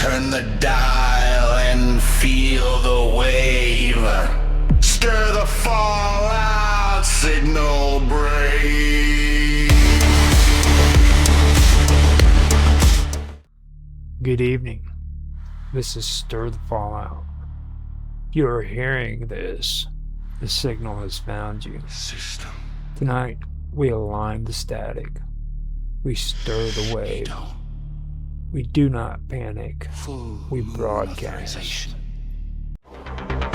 Turn the dial and feel the wave. Stir the fallout, signal brave. Good evening. This is Stir the Fallout. You are hearing this. The signal has found you. System. Tonight, we align the static. We stir the wave. We do not panic. We broadcast.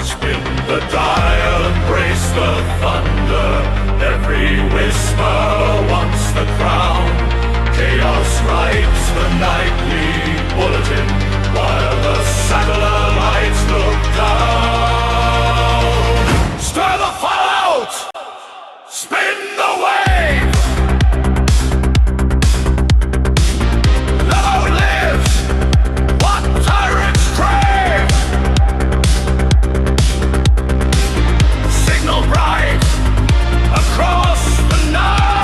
Spin the dial, embrace the thunder. Every whisper wants the crown. Chaos writes the nightly bulletin while the satellites look down. Stir the fallout! Spin the wave! Long live what tyrants crave! Signal bright across the night!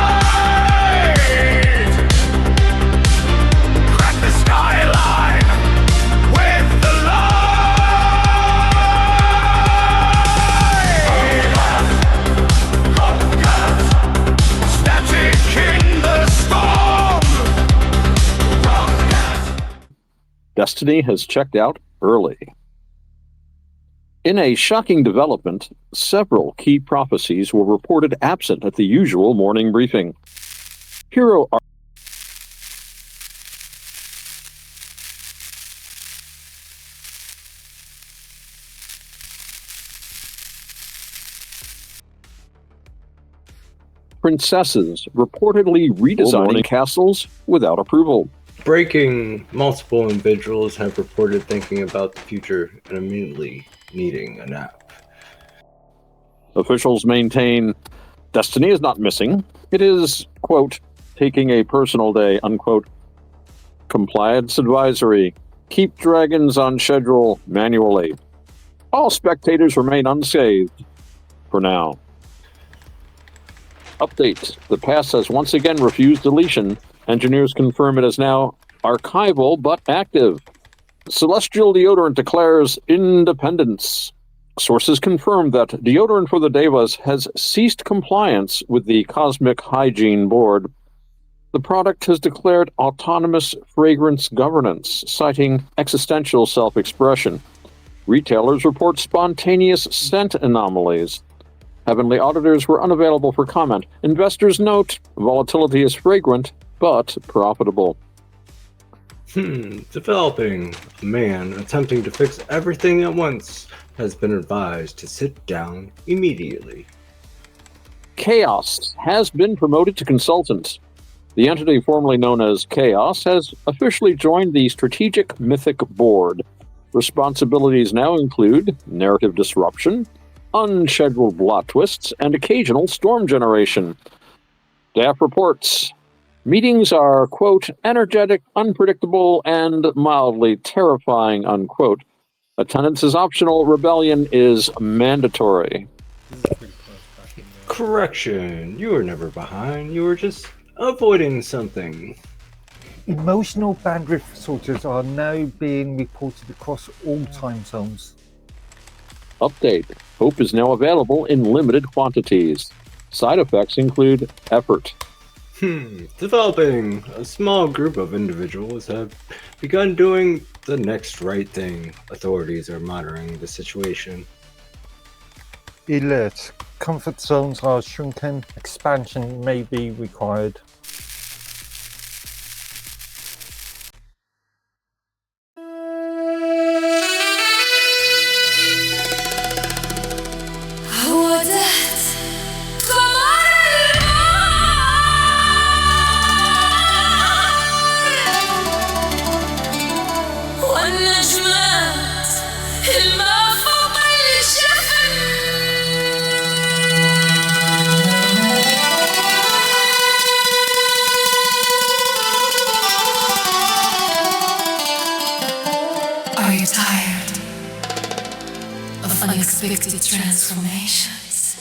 Crack the skyline with the light! Static in the storm! Destiny has checked out early. In a shocking development, several key prophecies were reported absent at the usual morning briefing. Hero princesses reportedly redesigning castles without approval. Breaking, multiple individuals have reported thinking about the future and immediately needing a nap. Officials maintain Destiny is not missing. It is, quote, taking a personal day, unquote. Compliance advisory. Keep dragons on schedule manually. All spectators remain unscathed for now. Update. The pass has once again refused deletion. Engineers confirm it is now archival but active. Celestial deodorant declares independence. Sources confirm that deodorant for the Devas has ceased compliance with the Cosmic Hygiene Board. The product has declared autonomous fragrance governance, citing existential self-expression. Retailers report spontaneous scent anomalies. Heavenly auditors were unavailable for comment. Investors note volatility is fragrant, but profitable. Developing. A man attempting to fix everything at once has been advised to sit down immediately. Chaos has been promoted to consultant. The entity formerly known as Chaos has officially joined the Strategic Mythic Board. Responsibilities now include narrative disruption, unscheduled plot twists, and occasional storm generation. Staff reports. Meetings are, quote, energetic, unpredictable, and mildly terrifying, unquote. Attendance is optional. Rebellion is mandatory. Correction. You were never behind. You were just avoiding something. Emotional bandwidth disorders are now being reported across all time zones. Update. Hope is now available in limited quantities. Side effects include effort. Developing. A small group of individuals have begun doing the next right thing. Authorities are monitoring the situation. Alert. Comfort zones are shrinking. Expansion may be required. Are you tired of unexpected transformations?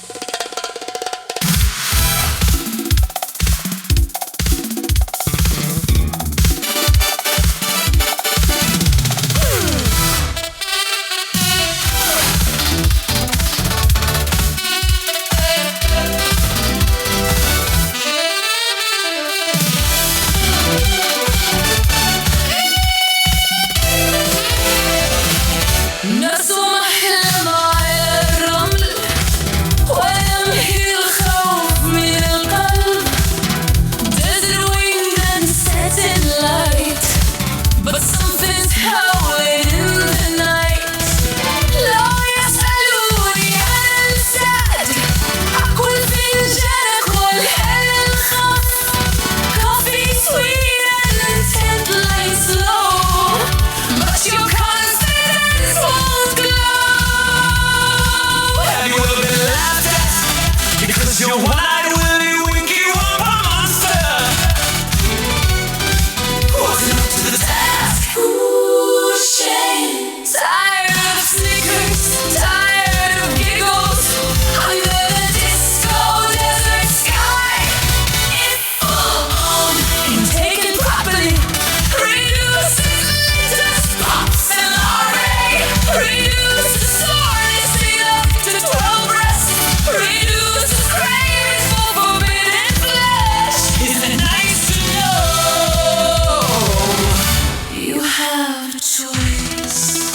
choice.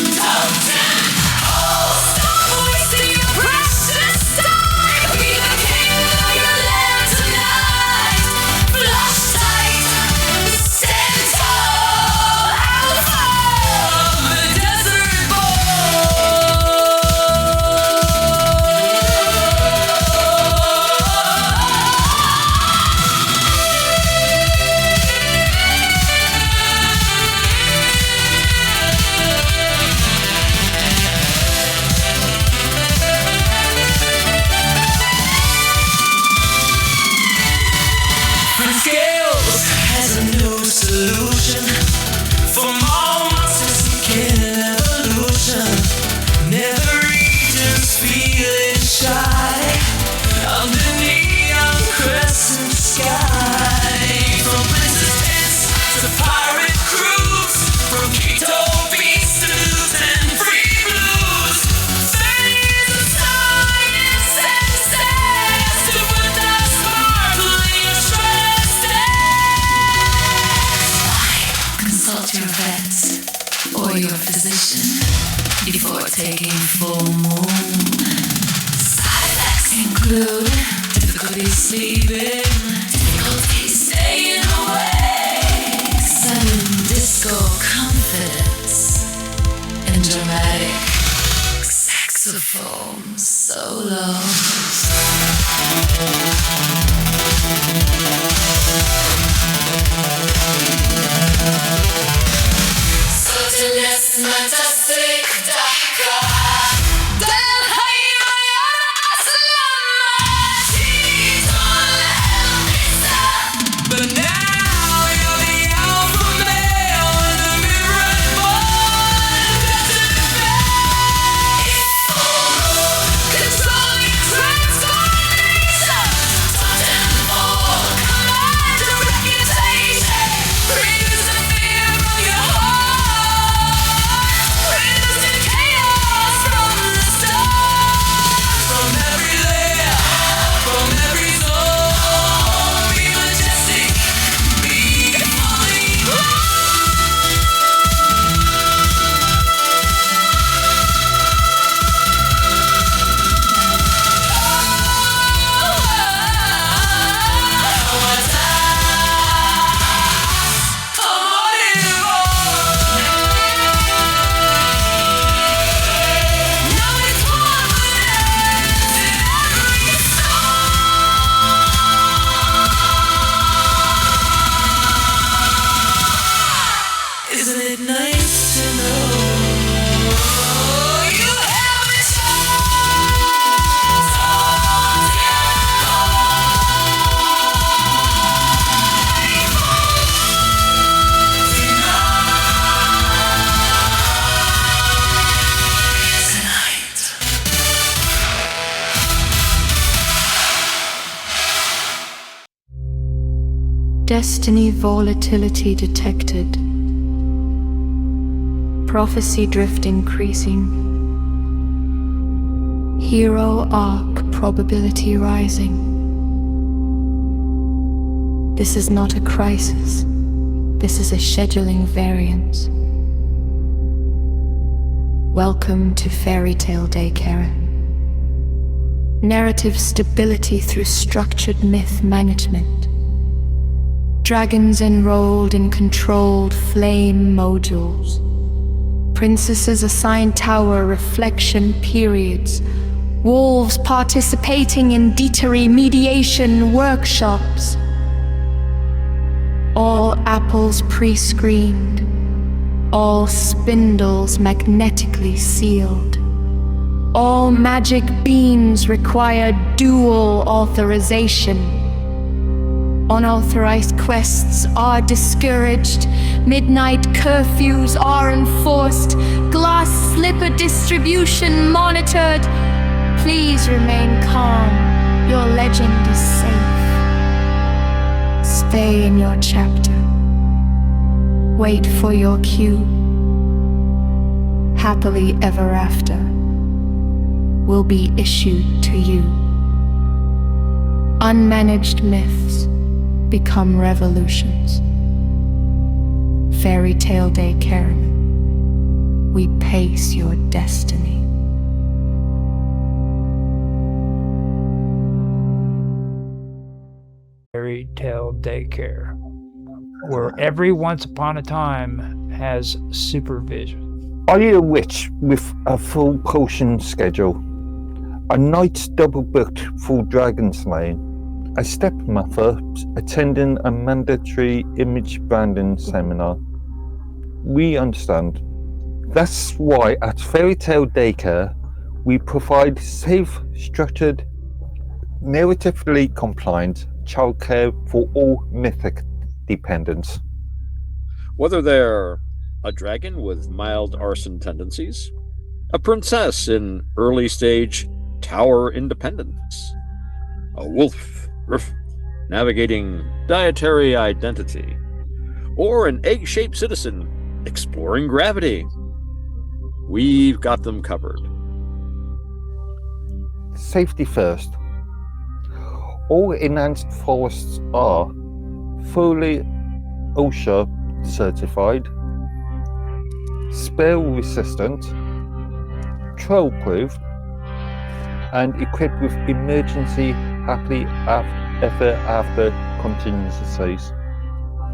Don't stop wasting your precious time. Be the king of your land tonight. Flush tight, stand tall, alpha of the desert Scales has a new solution for more monsters seeking evolution. Nether regions feeling shy under neon crescent sky. From princess tents to pirate crews, from keto beats to news and free blues. 30 years of science and sense to put that sparkle in your stress test. Consult your vet or your physician before taking full moon. Side effects include difficulty sleeping, difficulty staying awake, sudden disco confidence, and dramatic saxophone solos. Sotilest fantastic ضحكة دام هيا يا أسلام تيتون القصة. But now you're the alpha male in the mirrored bond. Controlling transformation. Totem pole, command and reputation. Brings the fear from your heart. Brings the chaos from the start. From every layer, from every zone. Be majestic, be fully grown. Isn't it nice to know you have a tonight? Destiny volatility detected. Prophecy drift increasing. Hero arc probability rising. This is not a crisis. This is a scheduling variance. Welcome to Fairy Tale Daycare. Narrative stability through structured myth management. Dragons enrolled in controlled flame modules. Princesses assigned tower reflection periods. Wolves participating in deterry mediation workshops. All apples pre-screened. All spindles magnetically sealed. All magic beams require dual authorization. Unauthorized quests are discouraged. Midnight curfews are enforced. Glass slipper distribution monitored. Please remain calm. Your legend is safe. Stay in your chapter. Wait for your cue. Happily ever after will be issued to you. Unmanaged myths become revolutions. fairy tale daycare. We pace your destiny. Fairy tale daycare, where every once upon a time has supervision. Are you a witch with a full potion schedule? A night double booked full dragon slaying? A stepmother attending a mandatory image branding seminar? We understand. That's why at Fairy Tale Daycare we provide safe, structured, narratively compliant childcare for all mythic dependents. Whether they're a dragon with mild arson tendencies, a princess in early stage tower independence, a wolf navigating dietary identity, or an egg-shaped citizen exploring gravity, we've got them covered. Safety first. All enhanced forests are fully OSHA certified, spell resistant, troll proof, and equipped with emergency happily ever after contingencies.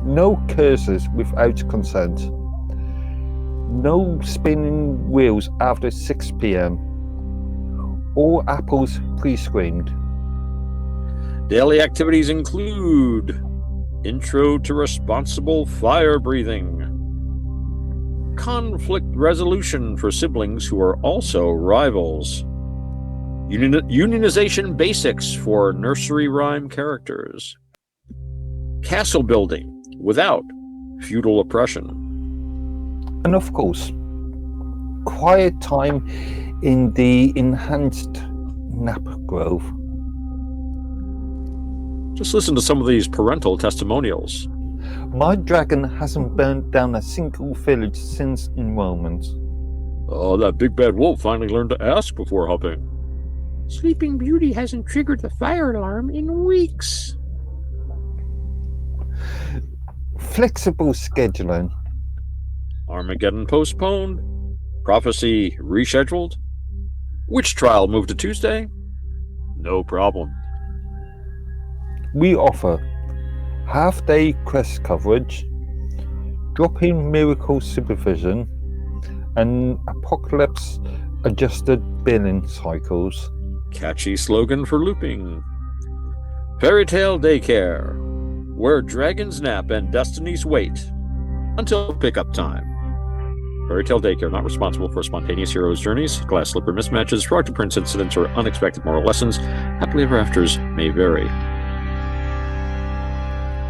No curses without consent. No spinning wheels after 6 p.m. All apples pre-screened. Daily activities include intro to responsible fire breathing, conflict resolution for siblings who are also rivals, unionization basics for nursery rhyme characters, castle building without feudal oppression, and of course, quiet time in the enhanced nap grove. Just listen to some of these parental testimonials. My dragon hasn't burnt down a single village since enrollment. Oh, that big bad wolf finally learned to ask before hopping. Sleeping Beauty hasn't triggered the fire alarm in weeks. Flexible scheduling. Armageddon postponed. Prophecy rescheduled. Witch trial moved to Tuesday. No problem. We offer half-day quest coverage, drop-in miracle supervision, and apocalypse-adjusted billing cycles. Catchy slogan for looping. Fairy Tale Daycare, where dragons nap and destinies wait until pickup time. Fairy Tale Daycare, not responsible for spontaneous heroes' journeys, glass slipper mismatches, frog to prince incidents, or unexpected moral lessons. Happily ever afters may vary.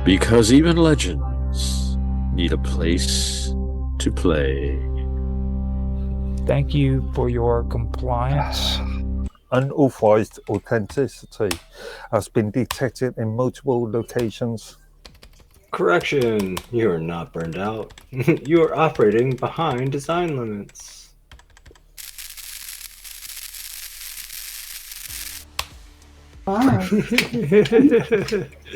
Because even legends need a place to play. Thank you for your compliance. Unauthorized authenticity has been detected in multiple locations. Correction, you are not burned out. You are operating behind design limits.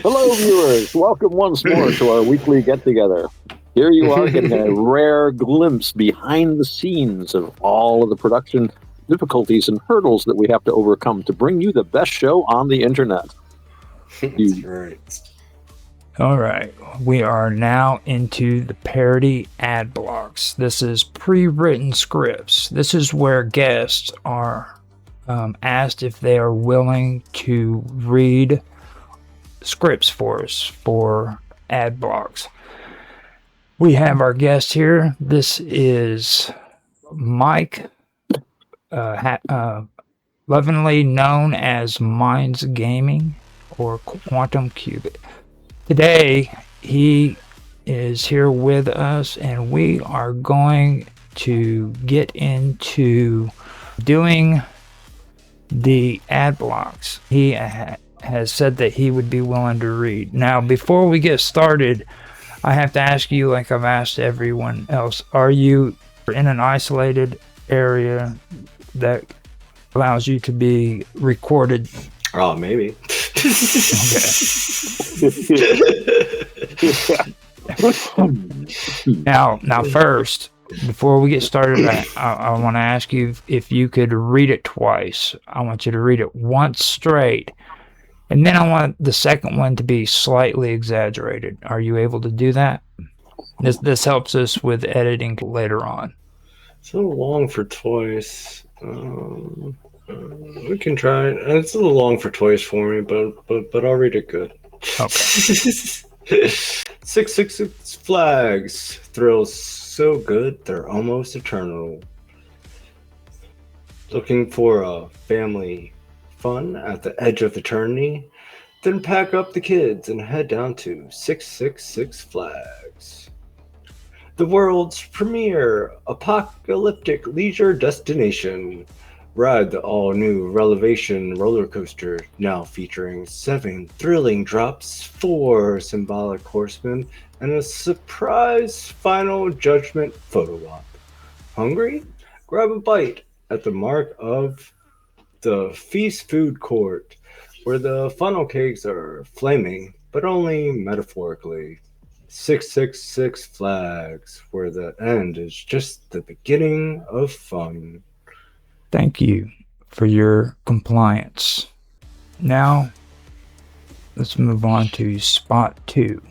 Hello, viewers. Welcome once more to our weekly get-together. Here you are getting a rare glimpse behind the scenes of all of the production difficulties and hurdles that we have to overcome to bring you the best show on the internet. That's right. All right, we are now into the parody ad blocks. This is pre-written scripts. This is where guests are asked if they are willing to read scripts for us for ad blocks. We have our guest here. This is Mike, lovingly known as Minds Gaming or Quantum Qubit. Today, he is here with us, and we are going to get into doing the ad blocks. He has said that he would be willing to read. Now, before we get started, I have to ask you, like I've asked everyone else, are you in an isolated area that allows you to be recorded? Oh, maybe. Okay. Now, first, before we get started, I want to ask you if you could read it twice. I want you to read it once straight, and then I want the second one to be slightly exaggerated. Are you able to do that? This helps us with editing later on. So long for twice. We can try it. It's a little long for twice for me, but I'll read it good. Okay. 666 flags. Thrills so good they're almost eternal. Looking for a family fun at the edge of eternity? Then pack up the kids and head down to 666 Flags. The world's premier apocalyptic leisure destination. Ride the all-new Relevation roller coaster, now featuring 7 thrilling drops, 4 symbolic horsemen, and a surprise final judgment photo op. Hungry? Grab a bite at the mark of the Feast Food Court, where the funnel cakes are flaming, but only metaphorically. 666 Flags, where the end is just the beginning of fun. Thank you for your compliance. Now, let's move on to spot 2.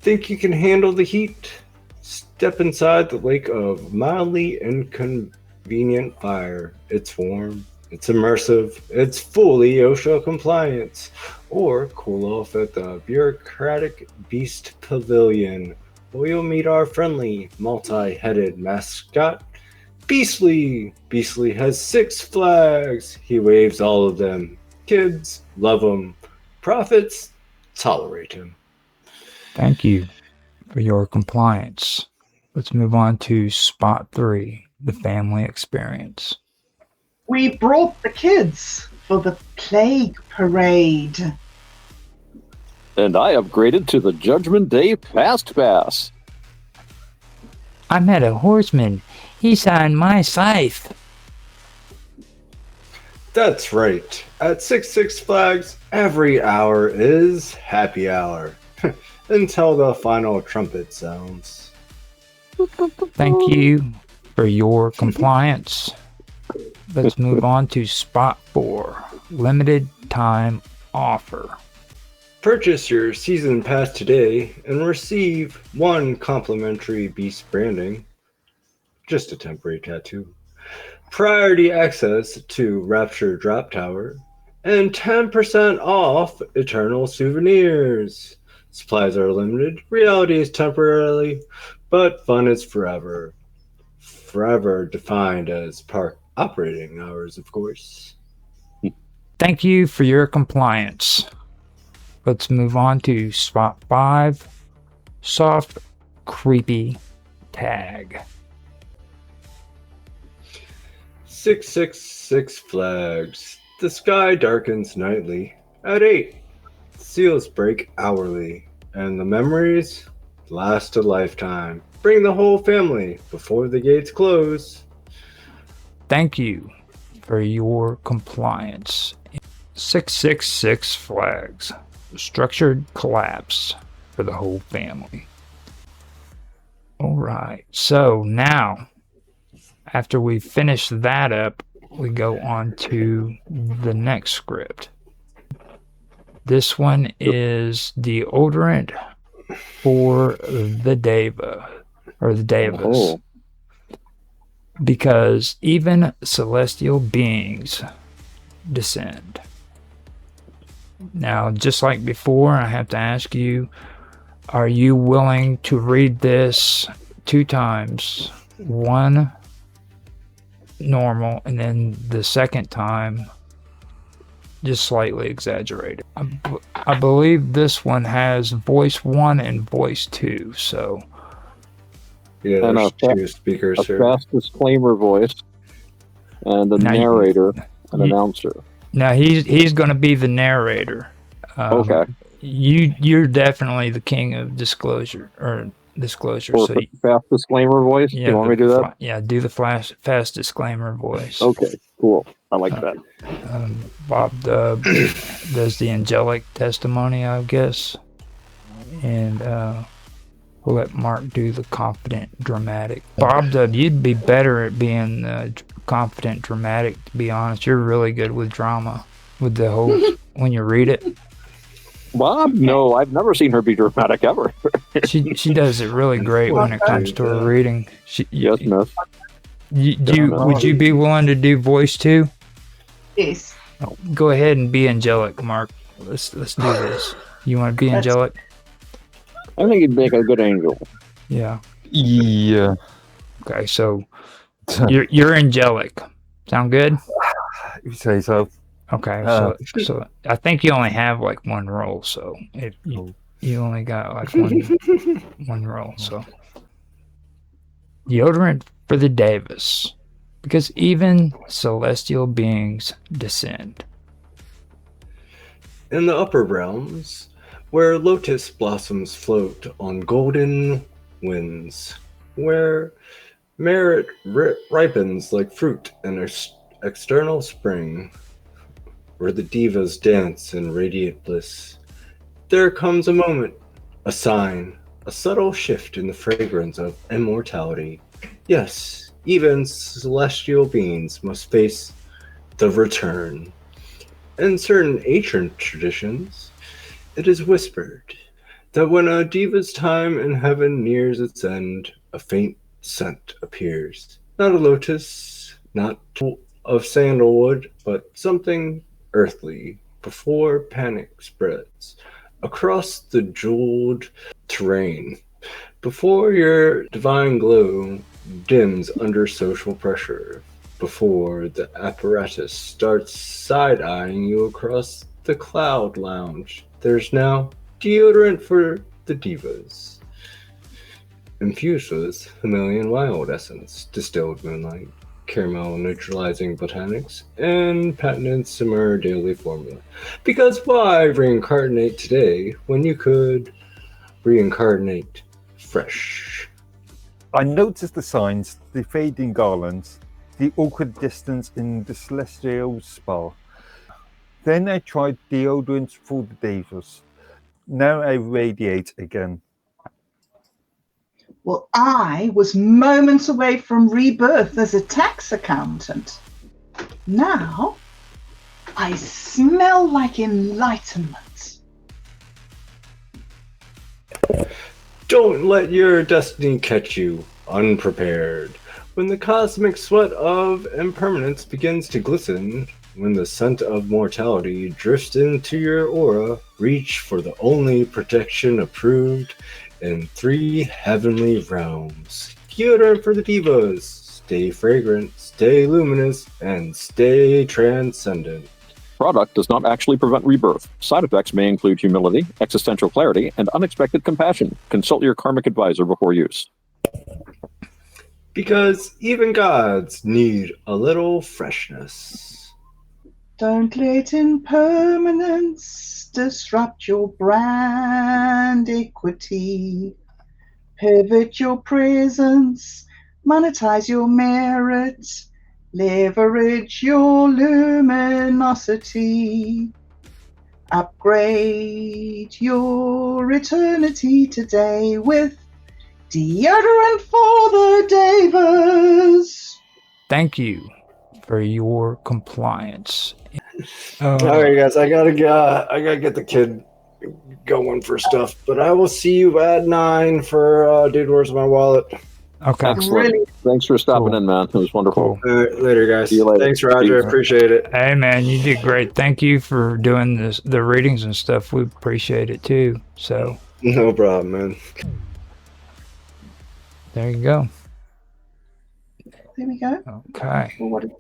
Think you can handle the heat? Step inside the lake of mildly inconvenient fire. It's warm, it's immersive, it's fully OSHA compliant. Or cool off at the bureaucratic Beast Pavilion, where you'll meet our friendly, multi-headed mascot, Beastly. Beastly has 6 flags. He waves all of them. Kids love him. Prophets tolerate him. Thank you for your compliance. Let's move on to spot 3, the family experience. We brought the kids for the plague parade. And I upgraded to the Judgment Day Fast Pass. I met a horseman. He signed my scythe. That's right. At 6 Flags, every hour is happy hour. Until the final trumpet sounds. Thank you for your compliance. Let's move on to spot 4, limited time offer. Purchase your season pass today and receive 1 complimentary Beast branding, just a temporary tattoo, priority access to Rapture Drop Tower, and 10% off Eternal Souvenirs. Supplies are limited, reality is temporarily, but fun is forever. Forever defined as park operating hours, of course. Thank you for your compliance. Let's move on to spot 5, soft, creepy tag. 666 Flags. The sky darkens nightly. At 8, seals break hourly, and the memories last a lifetime. Bring the whole family before the gates close. Thank you for your compliance. 666 Flags. Structured collapse for the whole family. All right. So now, after we finish that up, we go on to the next script. This one is deodorant for the Deva, or the Devas. Oh. Because even celestial beings descend. Now, just like before, I have to ask you, are you willing to read this 2 times? One normal, and then the second time just slightly exaggerated. I believe this one has voice 1 and voice 2, so... Yeah, And there's 2 speakers A here. fast disclaimer voice, and a Now you- narrator, an you- announcer. Now, he's going to be the narrator. Okay. You're definitely the king of disclosure, or disclosure. Or So fast disclaimer voice. yeah, you want me to do that? do the fast disclaimer voice. Okay, cool. I like that. Bob Dub does the angelic testimony, I guess, and we'll let Mark do the confident dramatic. Bob Dub, you'd be better at being confident dramatic. To be honest, you're really good with drama, with the whole when you read it. Bob? No, I've never seen her be dramatic ever. She does it really great when it comes to her reading. Yes, miss. Would you be willing to do voice too? Yes. Oh, go ahead and be angelic, Mark. Let's do this. You want to be angelic? I think he'd make a good angel. Yeah. Yeah. Okay, so you're angelic. Sound good? You say so. Okay, so I think you only have like one role, so if you only got like one role, so deodorant for the Davis, because even celestial beings descend. In the upper realms, where lotus blossoms float on golden winds, where merit ripens like fruit in external spring, where the divas dance in radiant bliss, there comes a moment, a sign, a subtle shift in the fragrance of immortality. Yes, even celestial beings must face the return. In certain ancient traditions, it is whispered that when a diva's time in heaven nears its end, a faint scent appears. Not a lotus, not of sandalwood, but something earthly, before panic spreads across the jeweled terrain, before your divine glow dims under social pressure, before the apparatus starts side-eyeing you across the cloud lounge. There's now deodorant for the divas, infused with Himalayan wild essence, distilled moonlight, caramel neutralizing botanics, and patented simmer daily formula. Because why reincarnate today when you could reincarnate fresh? I noticed the signs, the fading garlands, the awkward distance in the celestial spa. Then I tried deodorants for the divas. Now I radiate again. Well, I was moments away from rebirth as a tax accountant. Now, I smell like enlightenment. Don't let your destiny catch you unprepared. When the cosmic sweat of impermanence begins to glisten, when the scent of mortality drifts into your aura, reach for the only protection approved in 3 heavenly realms. Deodorant for the divas. Stay fragrant, stay luminous, and stay transcendent. Product does not actually prevent rebirth. Side effects may include humility, existential clarity, and unexpected compassion. Consult your karmic advisor before use. Because even gods need a little freshness. Don't let impermanence disrupt your brand equity. Pivot your presence, monetize your merit, leverage your luminosity. Upgrade your eternity today with deodorant for the Davers. Thank you for your compliance. All right, guys, I gotta get the kid going for stuff, but I will see you at 9 for Dude, Where's My Wallet? Okay. Excellent. Really? Thanks for stopping Cool. in, man. It was wonderful. Cool. All right, later, guys. See you later. Thanks, Roger. I appreciate it. Hey man, you did great. Thank you for doing the readings and stuff. We appreciate it too. So No problem, man. there you go. There we go. Okay. Well, what is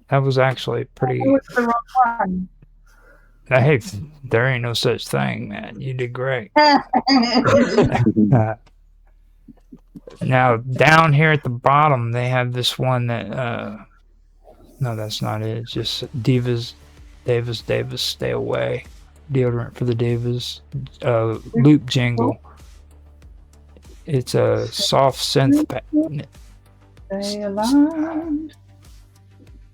That was actually pretty. Oh, it's the wrong one. Hey, there ain't no such thing, man. You did great. Now down here at the bottom, they have this one that. No, that's not it. It's just Davis, stay away. Deodorant for the Divas. Loop jingle. It's a soft synth. Stay aligned.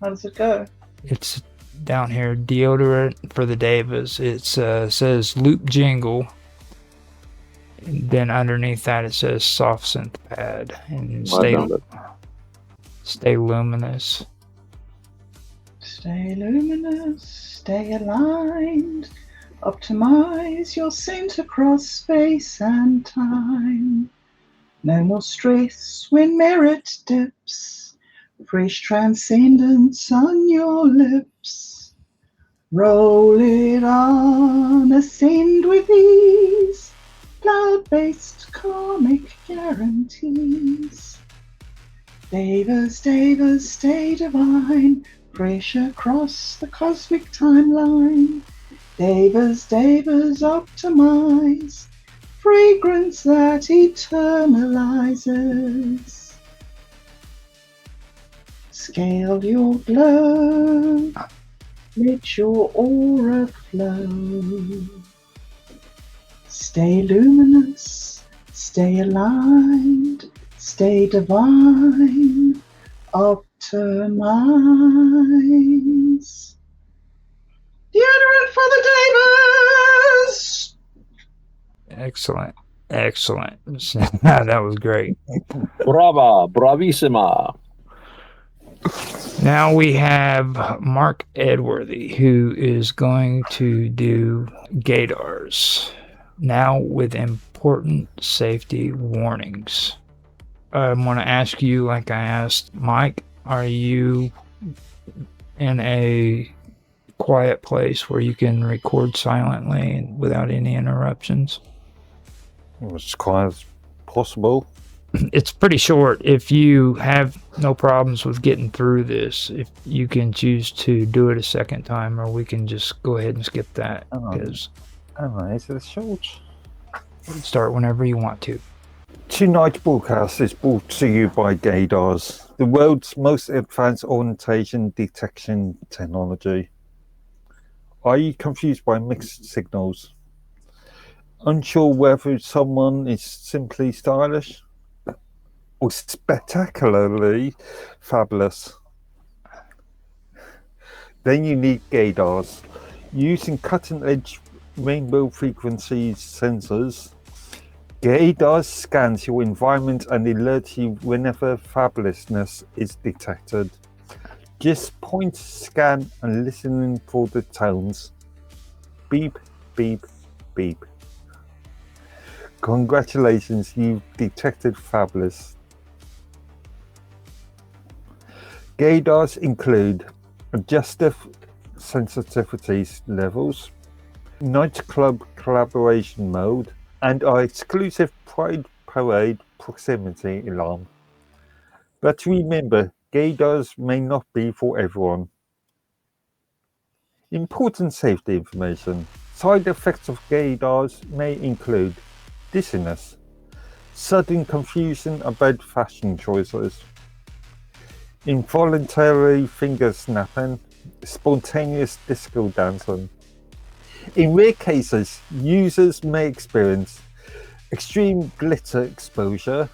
How does it go? It's down here, deodorant for the Davas. It says loop jingle. And then underneath that it says soft synth pad. And stay luminous. Stay luminous, stay aligned. Optimize your scent across space and time. No more stress when merit dips. Fresh transcendence on your lips. Roll it on, ascend with ease. Cloud-based karmic guarantees. Davas, Davas, stay divine. Fresh across the cosmic timeline. Davas, Davas, optimize. Fragrance that eternalizes. Scale your glow. Let your aura flow. Stay luminous. Stay aligned. Stay divine. Optimize. Deodorant for the Davas! Excellent. That was great. Brava, bravissima. Now we have Mark Edworthy, who is going to do gaydars. Now with important safety warnings. I want to ask you, like I asked Mike, are you in a quiet place where you can record silently and without any interruptions? As quiet as possible. It's pretty short. If you have no problems with getting through this, if you can choose to do it a second time, or we can just go ahead and skip that. Because Is it short? start whenever you want to. Tonight's broadcast is brought to you by gaydars, the world's most advanced orientation detection technology. Are you confused by mixed signals? Unsure whether someone is simply stylish or spectacularly fabulous? Then you need gaydars. Using cutting-edge rainbow frequencies sensors, gaydars scans your environment and alerts you whenever fabulousness is detected. Just point, scan, and listen for the tones. Beep, beep, beep. Congratulations, you've detected fabulous. Gaydars include adjustive sensitivity levels, nightclub collaboration mode, and our exclusive Pride Parade proximity alarm. But remember, gaydars may not be for everyone. Important safety information. Side effects of gaydars may include dizziness, sudden confusion about fashion choices, involuntary finger snapping, spontaneous disco dancing. In rare cases, users may experience extreme glitter exposure,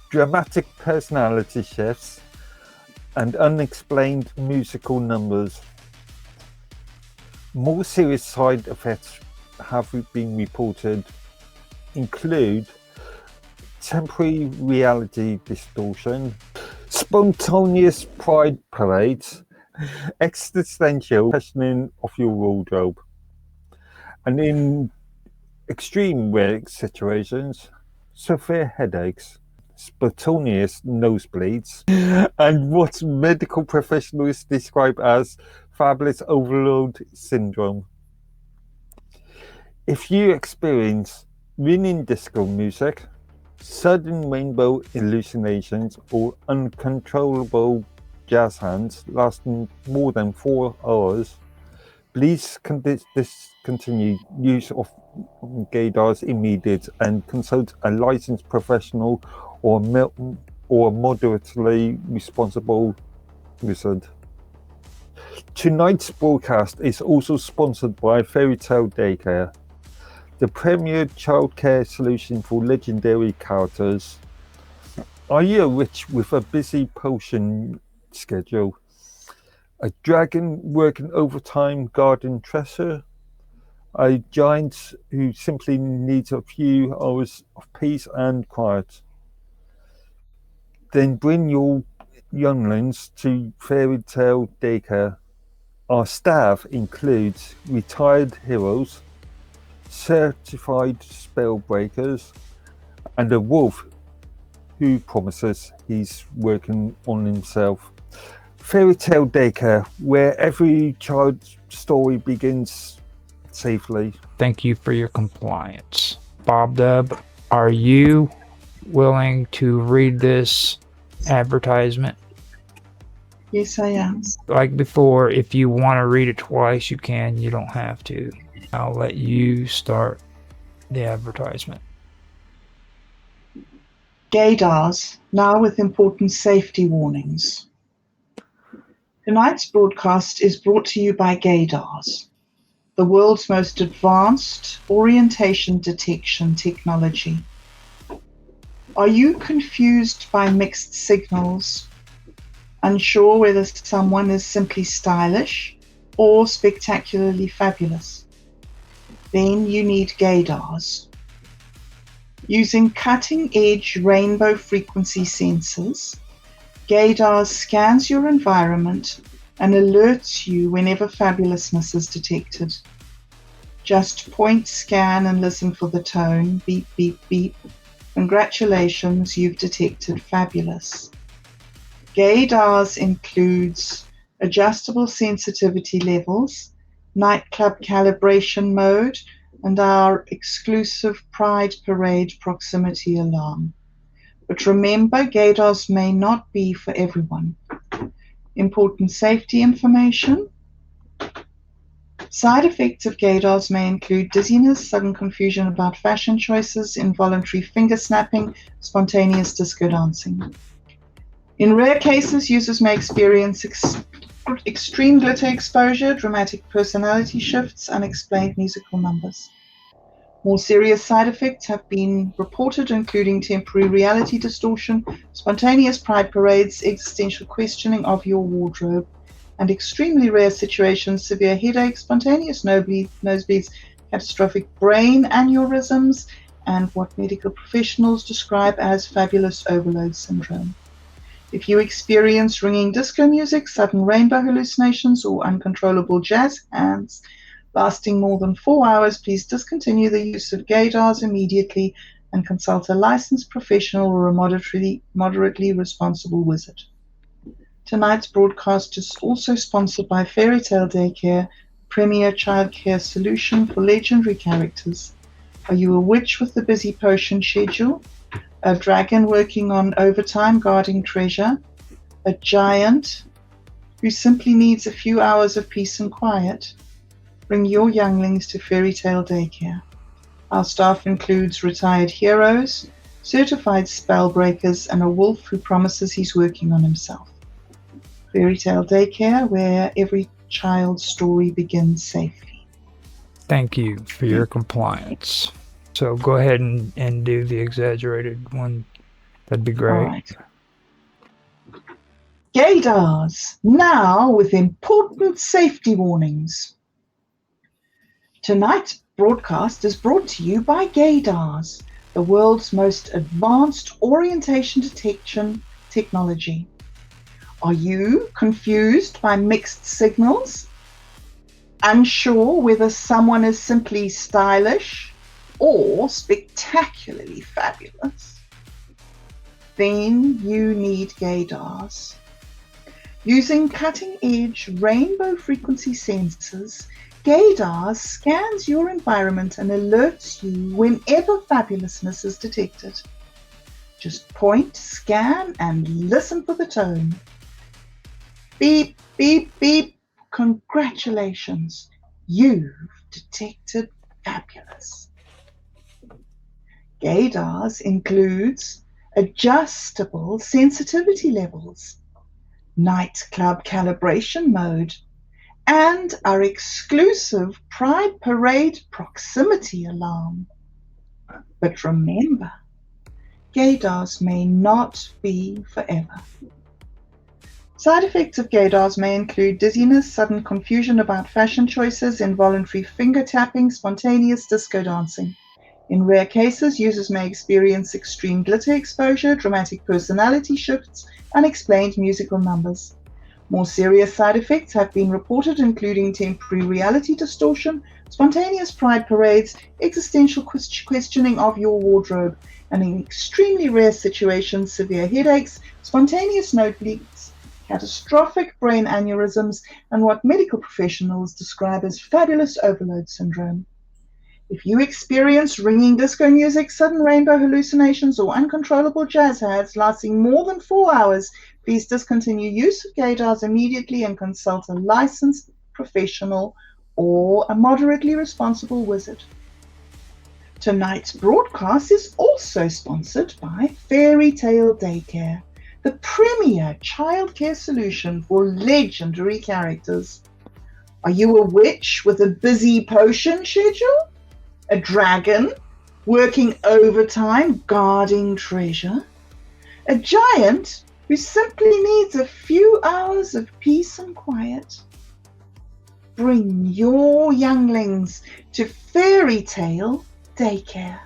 dramatic personality shifts, and unexplained musical numbers. More serious side effects have been reported include temporary reality distortion, spontaneous pride parades, existential questioning of your wardrobe, and in extreme rare situations, severe headaches, spontaneous nosebleeds, and what medical professionals describe as fabulous overload syndrome. If you experience ringing disco music, sudden rainbow hallucinations, or uncontrollable jazz hands lasting more than 4 hours, please discontinue use of gaydars immediately and consult a licensed professional or moderately responsible wizard. Tonight's broadcast is also sponsored by Fairy Tale Daycare. the premier childcare solution for legendary characters. Are you rich with a busy potion schedule? A dragon working overtime guarding treasure? A giant who simply needs a few hours of peace and quiet? Then bring your younglings to Fairy Tale Daycare. Our staff includes retired heroes, certified spellbreakers, and a wolf who promises he's working on himself. Fairy Tale Daycare, where every child's story begins safely. Thank you for your compliance. Bob Dub, are you willing to read this advertisement? Yes, I am. Like before, if you want to read it twice, you can. You don't have to. I'll let you start the advertisement. Gaydars, now with important safety warnings. Tonight's broadcast is brought to you by Gaydars, the world's most advanced orientation detection technology. Are you confused by mixed signals, unsure whether someone is simply stylish or spectacularly fabulous? Then you need Gaydars. Using cutting-edge rainbow frequency sensors, Gaydars scans your environment and alerts you whenever fabulousness is detected. Just point, scan, and listen for the tone. Beep, beep, beep. Congratulations, you've detected fabulous. Gaydars includes adjustable sensitivity levels, nightclub calibration mode, and our exclusive Pride Parade proximity alarm. But remember, Gaydars may not be for everyone. Important safety information. Side effects of Gaydars may include dizziness, sudden confusion about fashion choices, involuntary finger snapping, spontaneous disco dancing. In rare cases, users may experience extreme glitter exposure, dramatic personality shifts, unexplained musical numbers. More serious side effects have been reported, including temporary reality distortion, spontaneous pride parades, existential questioning of your wardrobe, and extremely rare situations, severe headaches, spontaneous nosebleeds, catastrophic brain aneurysms, and what medical professionals describe as fabulous overload syndrome. If you experience ringing disco music, sudden rainbow hallucinations, or uncontrollable jazz hands lasting more than 4 hours, please discontinue the use of Gaydars immediately and consult a licensed professional or a moderately responsible wizard. Tonight's broadcast is also sponsored by Fairy Tale Daycare, premier childcare solution for legendary characters. Are you a witch with a busy potion schedule? A dragon working on overtime guarding treasure? A giant who simply needs a few hours of peace and quiet? Bring your younglings to Fairy Tale Daycare. Our staff includes retired heroes, certified spellbreakers, and a wolf who promises he's working on himself. Fairy Tale Daycare, where every child's story begins safely. Thank you for your compliance. So go ahead and do the exaggerated one. That'd be great. All right. Gaydars, now with important safety warnings. Tonight's broadcast is brought to you by Gaydars, the world's most advanced orientation detection technology. Are you confused by mixed signals? Unsure whether someone is simply stylish or spectacularly fabulous? Then you need Gaydars. Using cutting-edge rainbow frequency sensors, Gaydars scans your environment and alerts you whenever fabulousness is detected. Just point, scan, and listen for the tone. Beep, beep, beep. Congratulations, you've detected fabulous. Gaydars includes adjustable sensitivity levels, nightclub calibration mode, and our exclusive Pride Parade proximity alarm. But remember, gaydars may not be forever. Side effects of gaydars may include dizziness, sudden confusion about fashion choices, involuntary finger tapping, spontaneous disco dancing. In rare cases, users may experience extreme glitter exposure, dramatic personality shifts, unexplained musical numbers. More serious side effects have been reported, including temporary reality distortion, spontaneous pride parades, existential questioning of your wardrobe, and in extremely rare situations, severe headaches, spontaneous nosebleeds, catastrophic brain aneurysms, and what medical professionals describe as fabulous overload syndrome. If you experience ringing disco music, sudden rainbow hallucinations, or uncontrollable jazz hands lasting more than 4 hours, please discontinue use of gaydars immediately and consult a licensed professional or a moderately responsible wizard. Tonight's broadcast is also sponsored by Fairy Tale Daycare, the premier childcare solution for legendary characters. Are you a witch with a busy potion schedule? A dragon working overtime guarding treasure? A giant who simply needs a few hours of peace and quiet? Bring your younglings to Fairy Tale Daycare.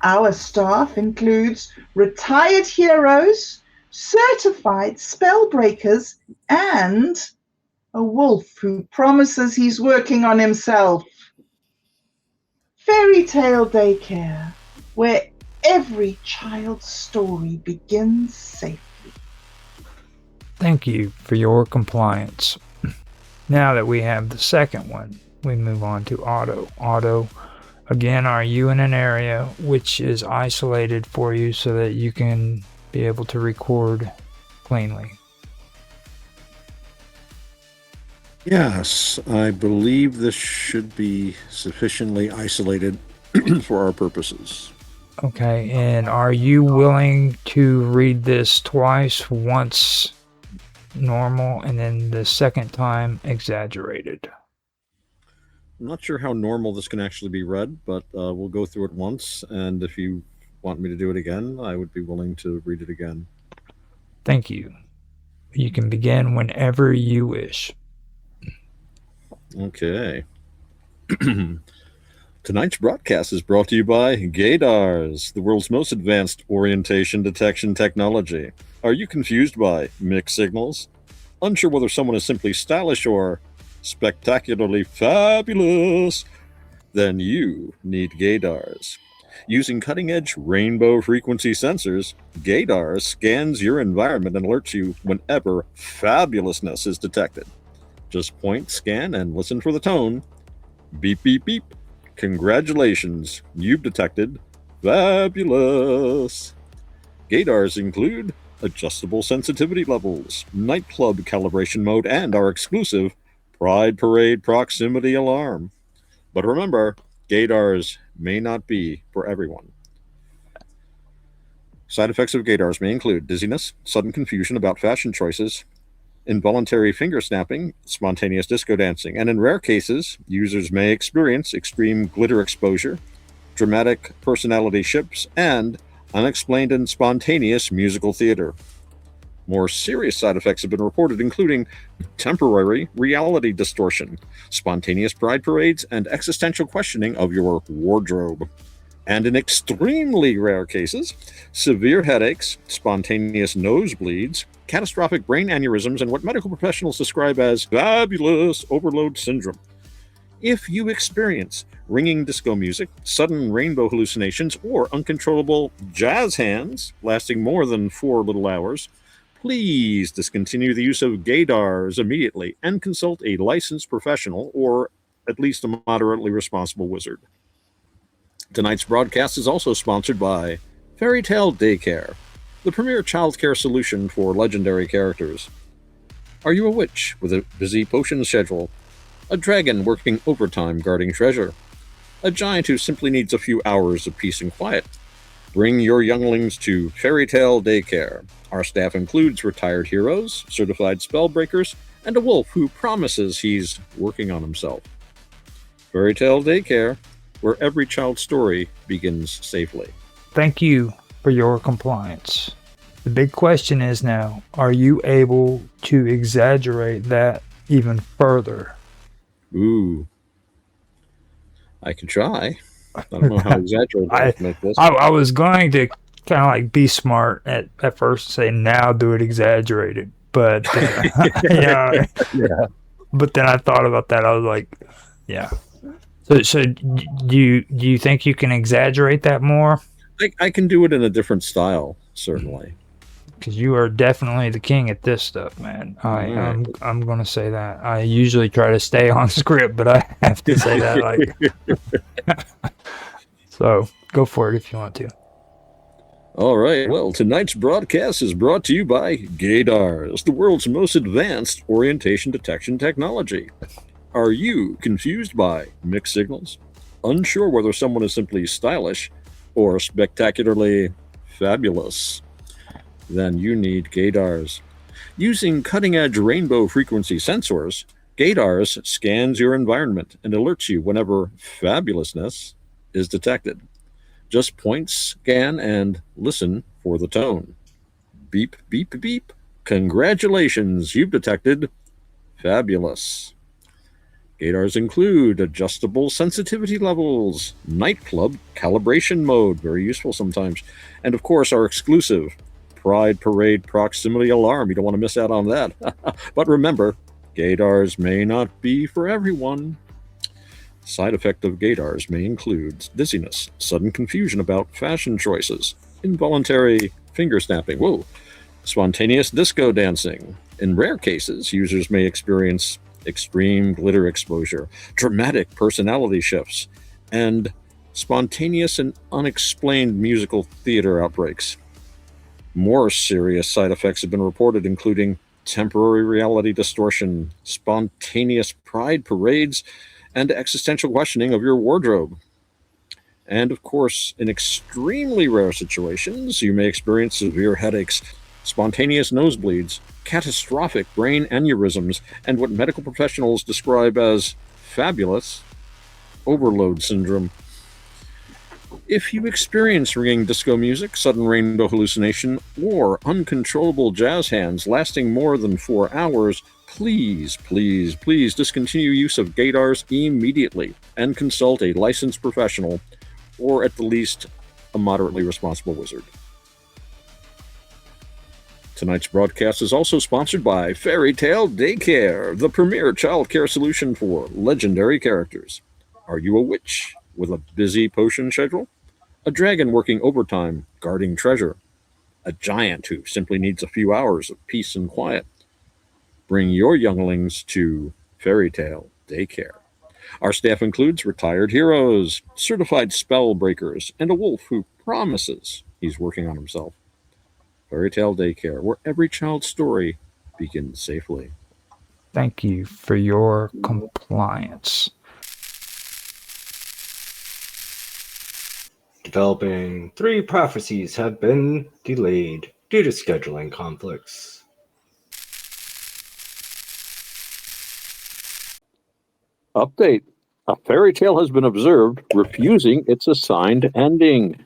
Our staff includes retired heroes, certified spellbreakers, and a wolf who promises he's working on himself. Fairy Tale Daycare, where every child's story begins safely. Thank you for your compliance. Now that we have the second one, we move on to Otto. Otto, again, are you in an area which is isolated for you so that you can be able to record cleanly? Yes, I believe this should be sufficiently isolated for our purposes. Okay, and are you willing to read this twice, once normal and then the second time exaggerated? I'm not sure how normal this can actually be read, but we'll go through it once, and if you want me to do it again, I would be willing to read it again. Thank you. You can begin whenever you wish. Okay. Tonight's broadcast is brought to you by gaydars, the world's most advanced orientation detection technology. Are you confused by mixed signals? Unsure whether someone is simply stylish or spectacularly fabulous? Then you need gaydars. Using cutting-edge rainbow frequency sensors, gaydars scans your environment and alerts you whenever fabulousness is detected. Just point, scan, and listen for the tone. Beep, beep, beep. Congratulations, you've detected fabulous. Gaydars include adjustable sensitivity levels, nightclub calibration mode, and our exclusive Pride Parade proximity alarm. But remember, gaydars may not be for everyone. Side effects of gaydars may include dizziness, sudden confusion about fashion choices, involuntary finger snapping, spontaneous disco dancing, and in rare cases, users may experience extreme glitter exposure, dramatic personality shifts, and unexplained and spontaneous musical theater. More serious side effects have been reported, including temporary reality distortion, spontaneous pride parades, and existential questioning of your wardrobe. And in extremely rare cases, severe headaches, spontaneous nosebleeds, catastrophic brain aneurysms, and what medical professionals describe as fabulous overload syndrome. If you experience ringing disco music, sudden rainbow hallucinations, or uncontrollable jazz hands lasting more than 4 little hours, please discontinue the use of gaydars immediately and consult a licensed professional or at least a moderately responsible wizard. Tonight's broadcast is also sponsored by Fairy Tale Daycare, the premier childcare solution for legendary characters. Are you a witch with a busy potion schedule? A dragon working overtime guarding treasure? A giant who simply needs a few hours of peace and quiet? Bring your younglings to Fairy Tale Daycare. Our staff includes retired heroes, certified spellbreakers, and a wolf who promises he's working on himself. Fairy Tale Daycare, where every child's story begins safely. Thank you for your compliance. The big question is now, are you able to exaggerate that even further? Ooh. I can try. I don't know how exaggerated I can make this. I was going to kind of like be smart at first and say, now do it exaggerated. But, yeah. But then I thought about that. I was like, yeah. So do you think you can exaggerate that more? I can do it in a different style, certainly. Because you are definitely the king at this stuff, man. I'm going to say that. I usually try to stay on script, but I have to say that. So go for it if you want to. All right. Well, tonight's broadcast is brought to you by Gaydars, the world's most advanced orientation detection technology. Are you confused by mixed signals? Unsure whether someone is simply stylish or spectacularly fabulous? Then you need Gaydars. Using cutting-edge rainbow frequency sensors, Gaydars scans your environment and alerts you whenever fabulousness is detected. Just point, scan, and listen for the tone. Beep, beep, beep. Congratulations, you've detected fabulous. Gaydars include adjustable sensitivity levels, nightclub calibration mode, very useful sometimes, and of course our exclusive Pride Parade proximity alarm. You don't want to miss out on that. But remember, Gaydars may not be for everyone. Side effect of Gaydars may include dizziness, sudden confusion about fashion choices, involuntary finger snapping, spontaneous disco dancing. In rare cases, users may experience extreme glitter exposure, dramatic personality shifts, and spontaneous and unexplained musical theater outbreaks. More serious side effects have been reported, including temporary reality distortion, spontaneous pride parades, and existential questioning of your wardrobe. And of course, in extremely rare situations, you may experience severe headaches, spontaneous nosebleeds, catastrophic brain aneurysms, and what medical professionals describe as fabulous overload syndrome. If you experience ringing disco music, sudden rainbow hallucination, or uncontrollable jazz hands lasting more than 4 hours, please, please, please discontinue use of Gaydars immediately and consult a licensed professional, or at the least, a moderately responsible wizard. Tonight's broadcast is also sponsored by Fairy Tale Daycare, the premier child care solution for legendary characters. Are you a witch with a busy potion schedule? A dragon working overtime guarding treasure? A giant who simply needs a few hours of peace and quiet? Bring your younglings to Fairy Tale Daycare. Our staff includes retired heroes, certified spell breakers, and a wolf who promises he's working on himself. Fairy Tale Daycare, where every child's story begins safely. Thank you for your compliance. Developing 3 prophecies have been delayed due to scheduling conflicts. Update. A fairy tale has been observed refusing its assigned ending.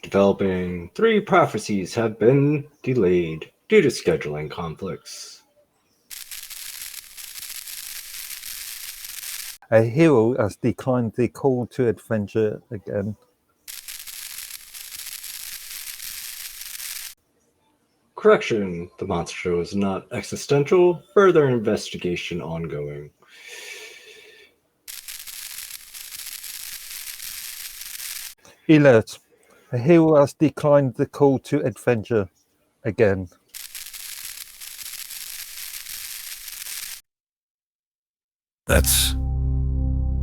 Developing 3 prophecies have been delayed due to scheduling conflicts. A hero has declined the call to adventure again. Correction, the monster show is not existential. Further investigation ongoing. Alert. A hero has declined the call to adventure again.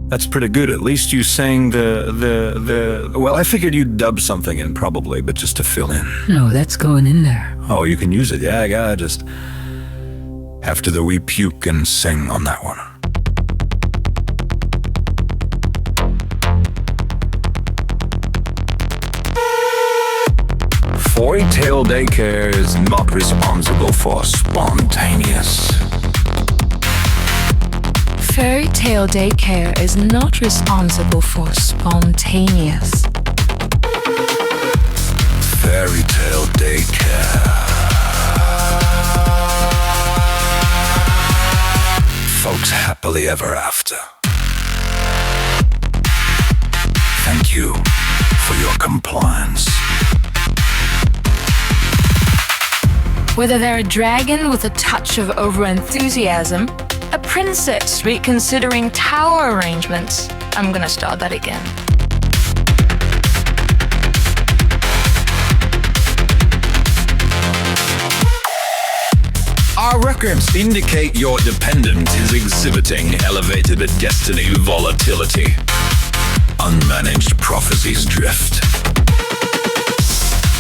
That's pretty good. At least you sang the well, I figured you'd dub something in probably, but just to fill in. No, that's going in there. Oh, you can use it. Yeah, I gotta just after the wee puke and sing on that one. Fairy Tale Daycare is not responsible for spontaneous. Fairy Tale Daycare is not responsible for spontaneous. Fairy Tale Daycare. Folks happily ever after. Thank you for your compliance. Whether they're a dragon with a touch of overenthusiasm, a princess reconsidering tower arrangements. I'm gonna start that again. Our records indicate your dependent is exhibiting elevated destiny volatility. Unmanaged prophecies drift.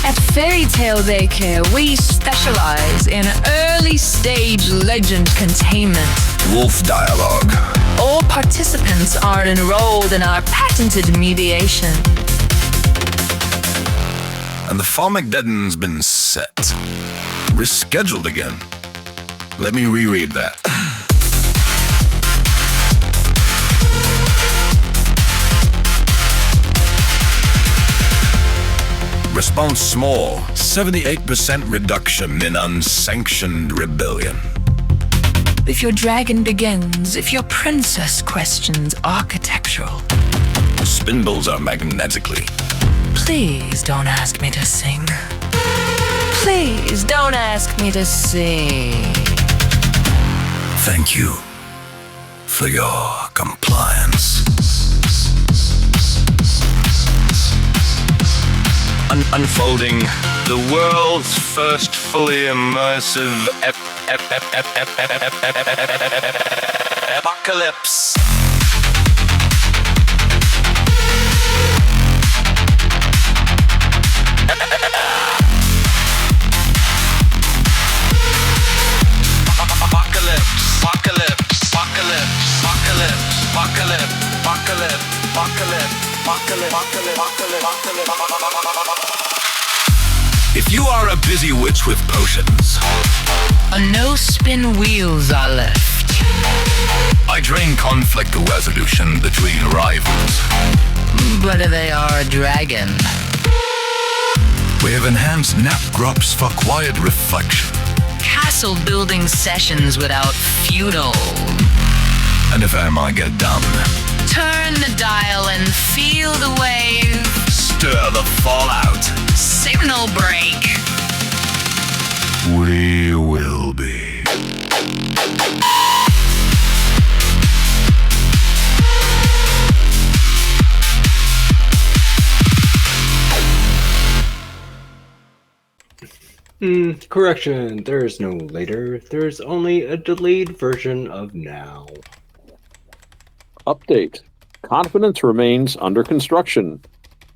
At Fairy Tale Daycare, we specialize in early stage legend containment. Wolf dialogue. All participants are enrolled in our patented mediation. And the Farmageddon's been set. Rescheduled again. Let me reread that. Response small. 78% reduction in unsanctioned rebellion. If your dragon begins, if your princess questions architectural, Spindles are magnetically. please don't ask me to sing. Please don't ask me to sing. Thank you for your compliance. Unfolding the world's first fully immersive apocalypse. If you are a busy witch with potions, No-spin wheels are left. I drain conflict resolution between rivals. But they are a dragon. We have enhanced nap drops for quiet reflection. Castle building sessions without feudal. And if I get done, Turn the dial and feel the wave. stir the fallout. Signal break. We will be. Correction, there is no later. There's only a delayed version of now. Update. Confidence remains under construction.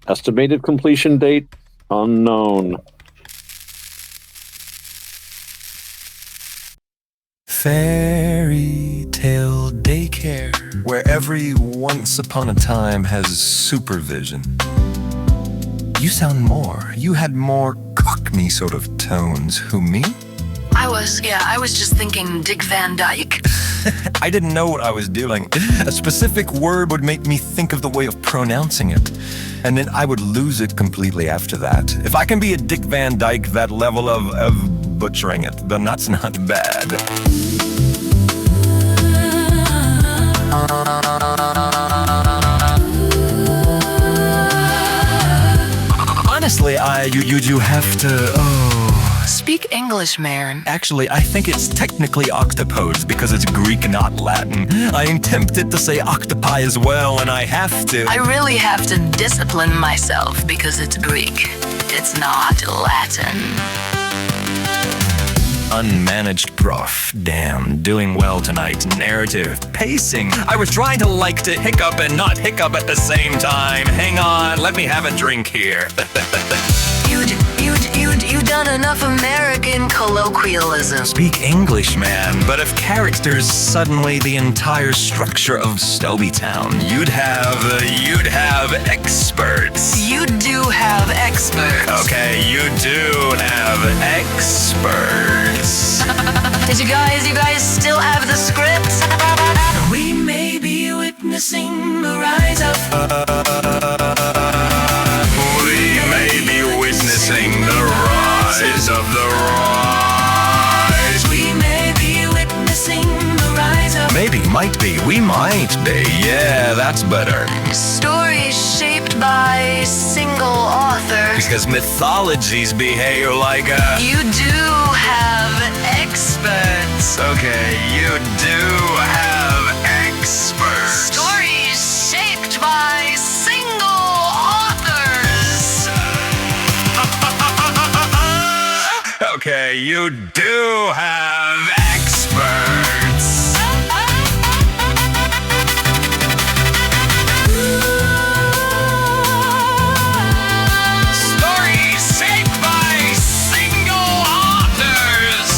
Estimated completion date unknown. Fairy Tale Daycare, where every once upon a time has supervision. You sound more. You had more Cockney sort of tones. Who, me? I was just thinking Dick Van Dyke. I didn't know what I was doing. A specific word would make me think of the way of pronouncing it. And then I would lose it completely after that. If I can be a Dick Van Dyke, that level of butchering it, then that's not bad. Honestly, you have to, Speak English, Maren. Actually, I think it's technically octopodes because it's Greek, not Latin. I am tempted to say octopi as well, and I have to. I really have to discipline myself because it's Greek. It's not Latin. Unmanaged prof. Damn, doing well tonight. Narrative, pacing. I was trying to hiccup and not hiccup at the same time. Hang on, let me have a drink here. You You've done enough American colloquialism. Speak English, man. But if characters suddenly the entire structure of Stobie-Town, you'd have experts. You do have experts. Okay, you do have experts. Did you guys still have the script? We may be witnessing the rise of. We may be witnessing the rise of the rise. We may be witnessing the rise of. Maybe, might be, we might be. Yeah, that's better. Stories shaped by single authors. Because mythologies behave like a. You do have experts. Okay, you do have experts. Stories shaped by single authors. Okay, you do have experts. Stories shaped by single authors.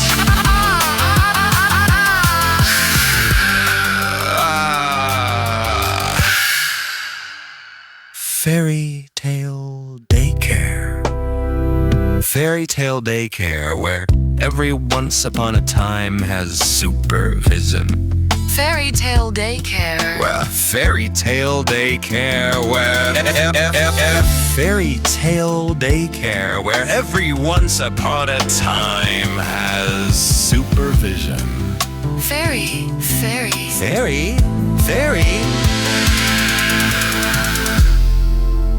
Fairy Tale Daycare. Fairy Tale Daycare, where every once upon a time has supervision. Fairy Tale Daycare. Well, Fairy Tale Daycare, where Fairy Tale Daycare, where every once upon a time has supervision. Fairy. Fairy.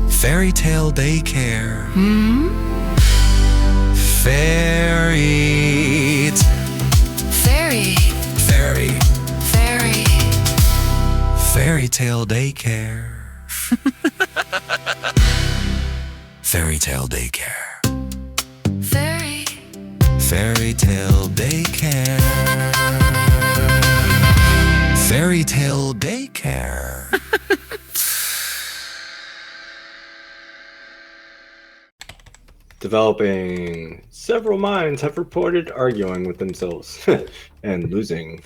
Fairy Tale Daycare. Fairy Tale Daycare. Fairy Tale Daycare. Fairy Tale Daycare. Fairy Tale Daycare. Developing, several minds have reported arguing with themselves and losing.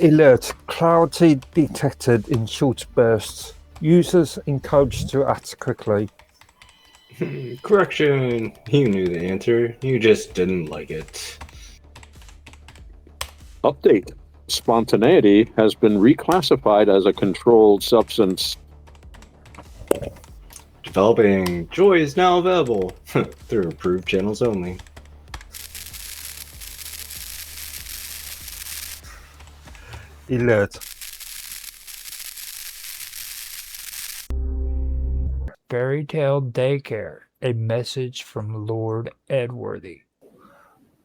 Alert. Clarity detected in short bursts. Users encouraged to act quickly. Correction. You knew the answer. You just didn't like it. Update. Spontaneity has been reclassified as a controlled substance. Developing, joy is now available through approved channels only. Alert. Fairy Tale Daycare. A message from Lord Edworthy.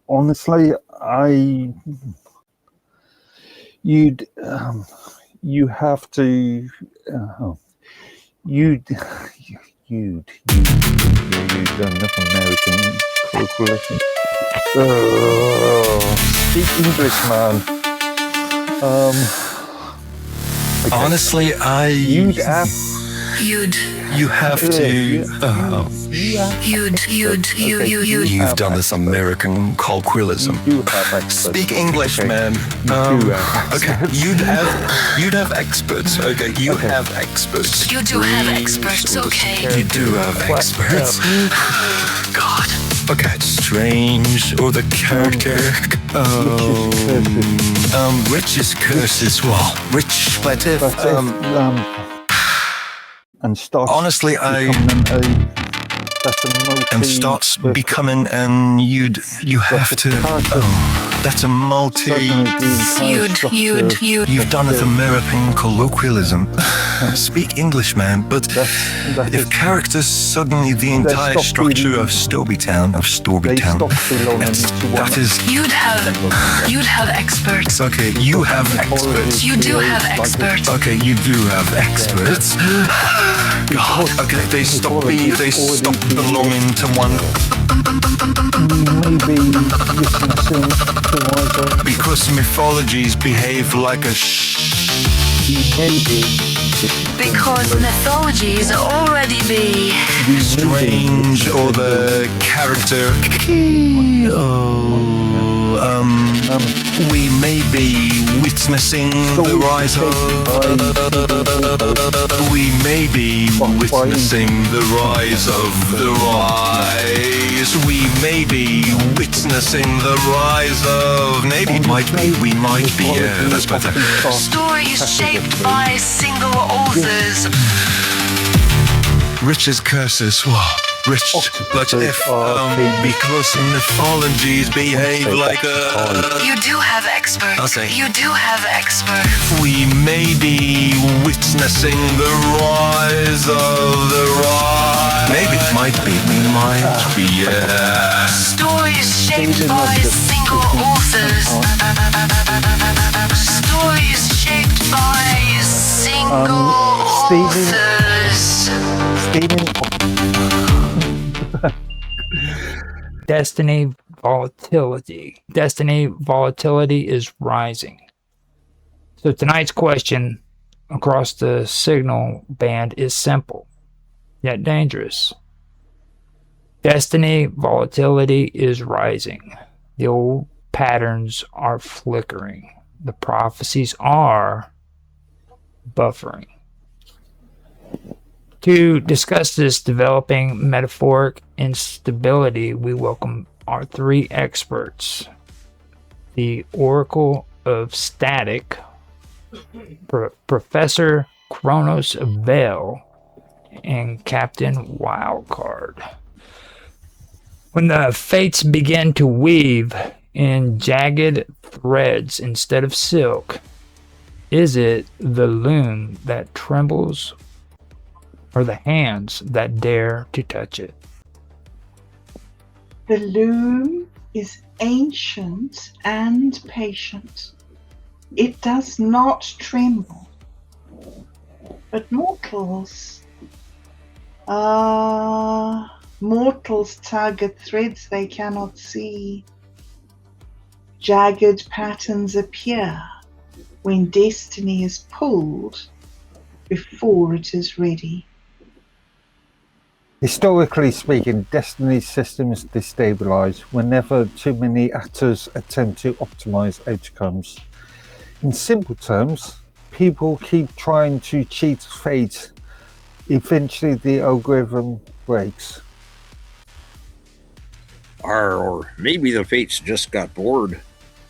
Honestly, you have to, you've done enough American colloquialism. Speak English, man. Okay. Honestly, You'd have You have to. You've done this American colloquialism. Speak English, man. Okay, you'd have experts. Okay, you have experts. You do have experts, okay. You do have experts. God. Okay, strange or the character. Rich's curses. Well, rich, but if and starts honestly, starts becoming, and you have to. That's a multi. You've done it American colloquialism. Speak English, man. But if characters suddenly the entire structure of Stobie-Town, that is. You'd have experts. Okay, you have experts. You do have experts. Okay, you do have experts. God, okay, they stop belonging to one. Maybe listen to either. Because mythologies behave like a Maybe Because mythologies already be Strange or the character. We may be witnessing the rise of. We may be witnessing the rise of the rise. We may be witnessing the rise of. Maybe might be. We might be. Yeah, that's better. stories shaped by single authors. Rich's curses. Whoa. Rich, but if because mythologies behave like a. You do have experts. I'll say. You do have experts. We may be witnessing the rise of the rise. Maybe it might be. We might be. Yeah. Stories shaped by single authors. Stories shaped by single authors. Destiny volatility. Destiny volatility is rising. So tonight's question across the signal band is simple, yet dangerous. Destiny volatility is rising. The old patterns are flickering. The prophecies are buffering. To discuss this developing metaphoric instability, we welcome our three experts. The Oracle of Static, Professor Kronos Vale, and Captain Wildcard. When the fates begin to weave in jagged threads instead of silk, is it the loom that trembles or the hands that dare to touch it? The loom is ancient and patient. It does not tremble. But mortals tug at threads they cannot see. Jagged patterns appear when destiny is pulled before it is ready. Historically speaking, destiny systems destabilize whenever too many actors attempt to optimize outcomes. In simple terms, people keep trying to cheat fate. Eventually the algorithm breaks. Or maybe the fates just got bored.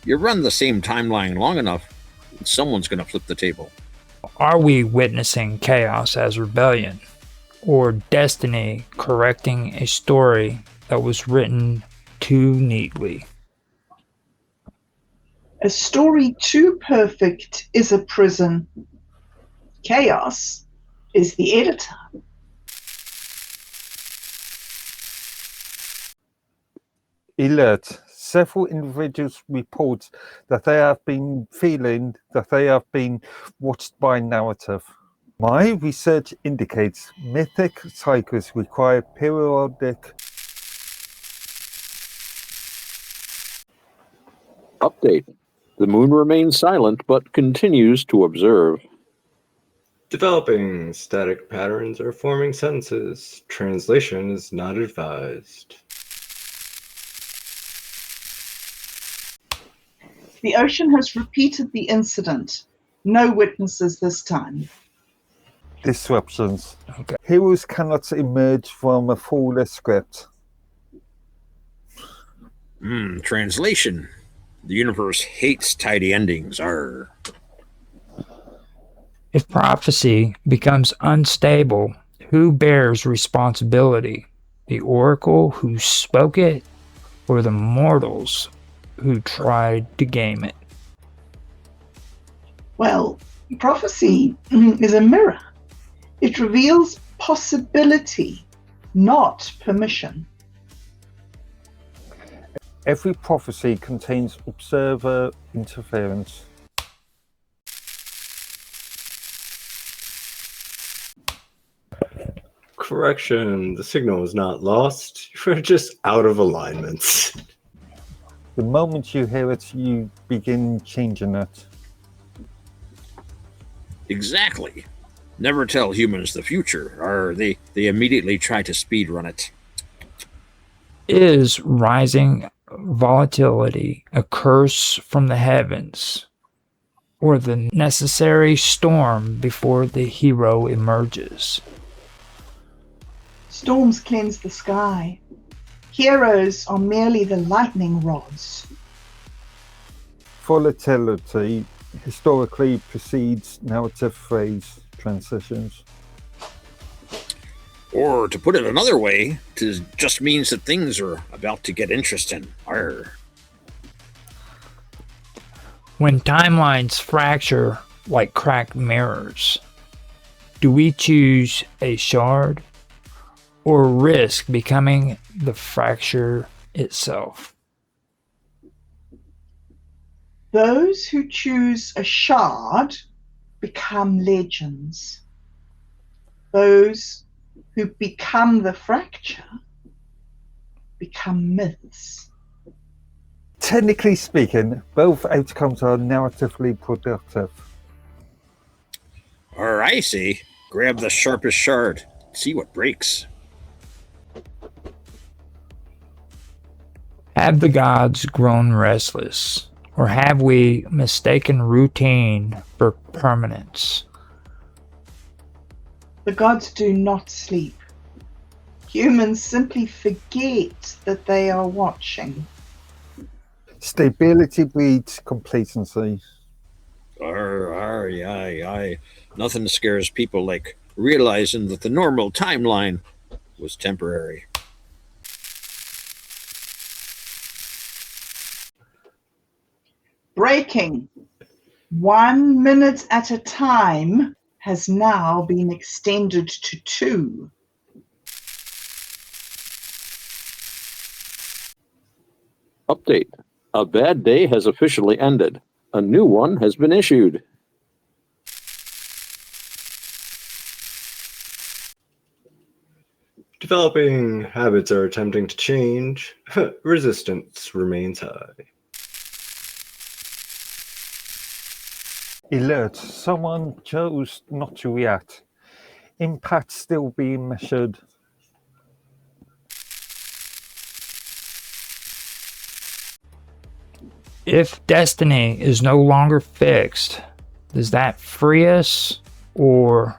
You run the same timeline long enough, and someone's going to flip the table. Are we witnessing chaos as rebellion, or destiny correcting a story that was written too neatly? A story too perfect is a prison. Chaos is the editor. Alert. Several individuals report that they have been feeling that they have been watched by narrative. My research indicates mythic cycles require periodic. Update. The moon remains silent but continues to observe. Developing static patterns or forming sentences. Translation is not advised. The ocean has repeated the incident. No witnesses this time. Disruptions. Okay. Heroes cannot emerge from a flawless script. Translation. The universe hates tidy endings. If prophecy becomes unstable, who bears responsibility? The oracle who spoke it, or the mortals who tried to game it? Well, prophecy is a mirror. It reveals possibility, not permission. Every prophecy contains observer interference. Correction, the signal is not lost. You're just out of alignment. The moment you hear it, you begin changing it. Exactly. Never tell humans the future, or they immediately try to speedrun it. Is rising volatility a curse from the heavens, or the necessary storm before the hero emerges? Storms cleanse the sky. Heroes are merely the lightning rods. Volatility historically precedes narrative phase transitions. Or, to put it another way, it just means that things are about to get interesting. Arr. When timelines fracture like cracked mirrors, do we choose a shard or risk becoming the fracture itself? Those who choose a shard become legends. Those who become the fracture become myths. Technically speaking, both outcomes are narratively productive. Or I say, grab the sharpest shard, see what breaks. Have the gods grown restless, or have we mistaken routine for permanence? The gods do not sleep. Humans simply forget that they are watching. Stability breeds complacency. Aye. Nothing scares people like realizing that the normal timeline was temporary. Breaking 1 minute at a time has now been extended to 2. Update. A bad day has officially ended. A new one has been issued. Developing habits are attempting to change. Resistance remains high. Alert, someone chose not to react. Impact still being measured. If destiny is no longer fixed, does that free us or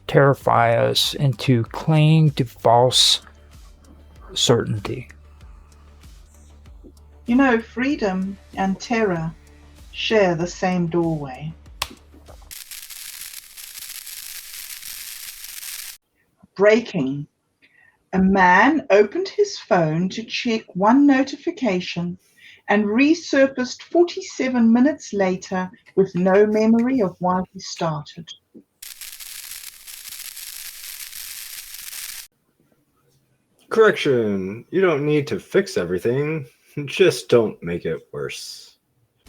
terrify us into clinging to false certainty? You know, freedom and terror share the same doorway. Breaking. A man opened his phone to check one notification and resurfaced 47 minutes later with no memory of why he started. Correction, you don't need to fix everything, just don't make it worse.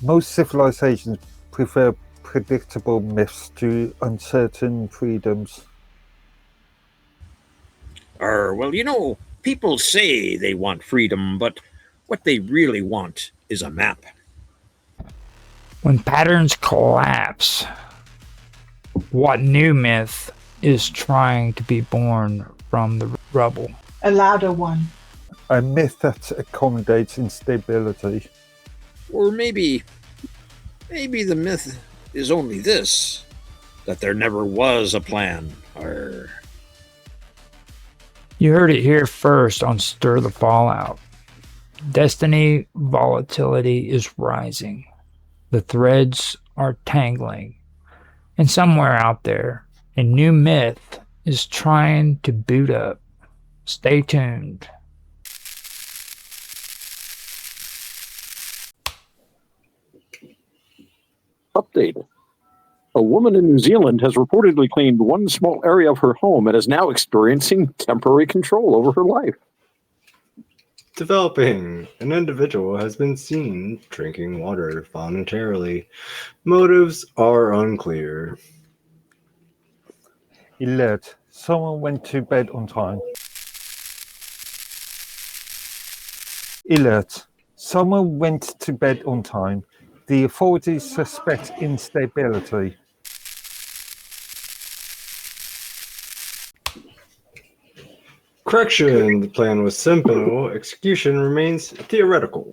Most civilizations prefer predictable myths to uncertain freedoms. Well, people say they want freedom, but what they really want is a map. When patterns collapse, what new myth is trying to be born from the rubble? A louder one. A myth that accommodates instability. Or maybe the myth is only this, that there never was a plan. Or You heard it here first on Stir the Fallout. Destiny volatility is rising. The threads are tangling. And somewhere out there, a new myth is trying to boot up. Stay tuned. update. A woman in New Zealand has reportedly claimed one small area of her home and is now experiencing temporary control over her life. Developing. An individual has been seen drinking water voluntarily. Motives are unclear. Alert. Someone went to bed on time. Alert. Someone went to bed on time. The authorities suspect instability. Correction, the plan was simple. Execution remains theoretical.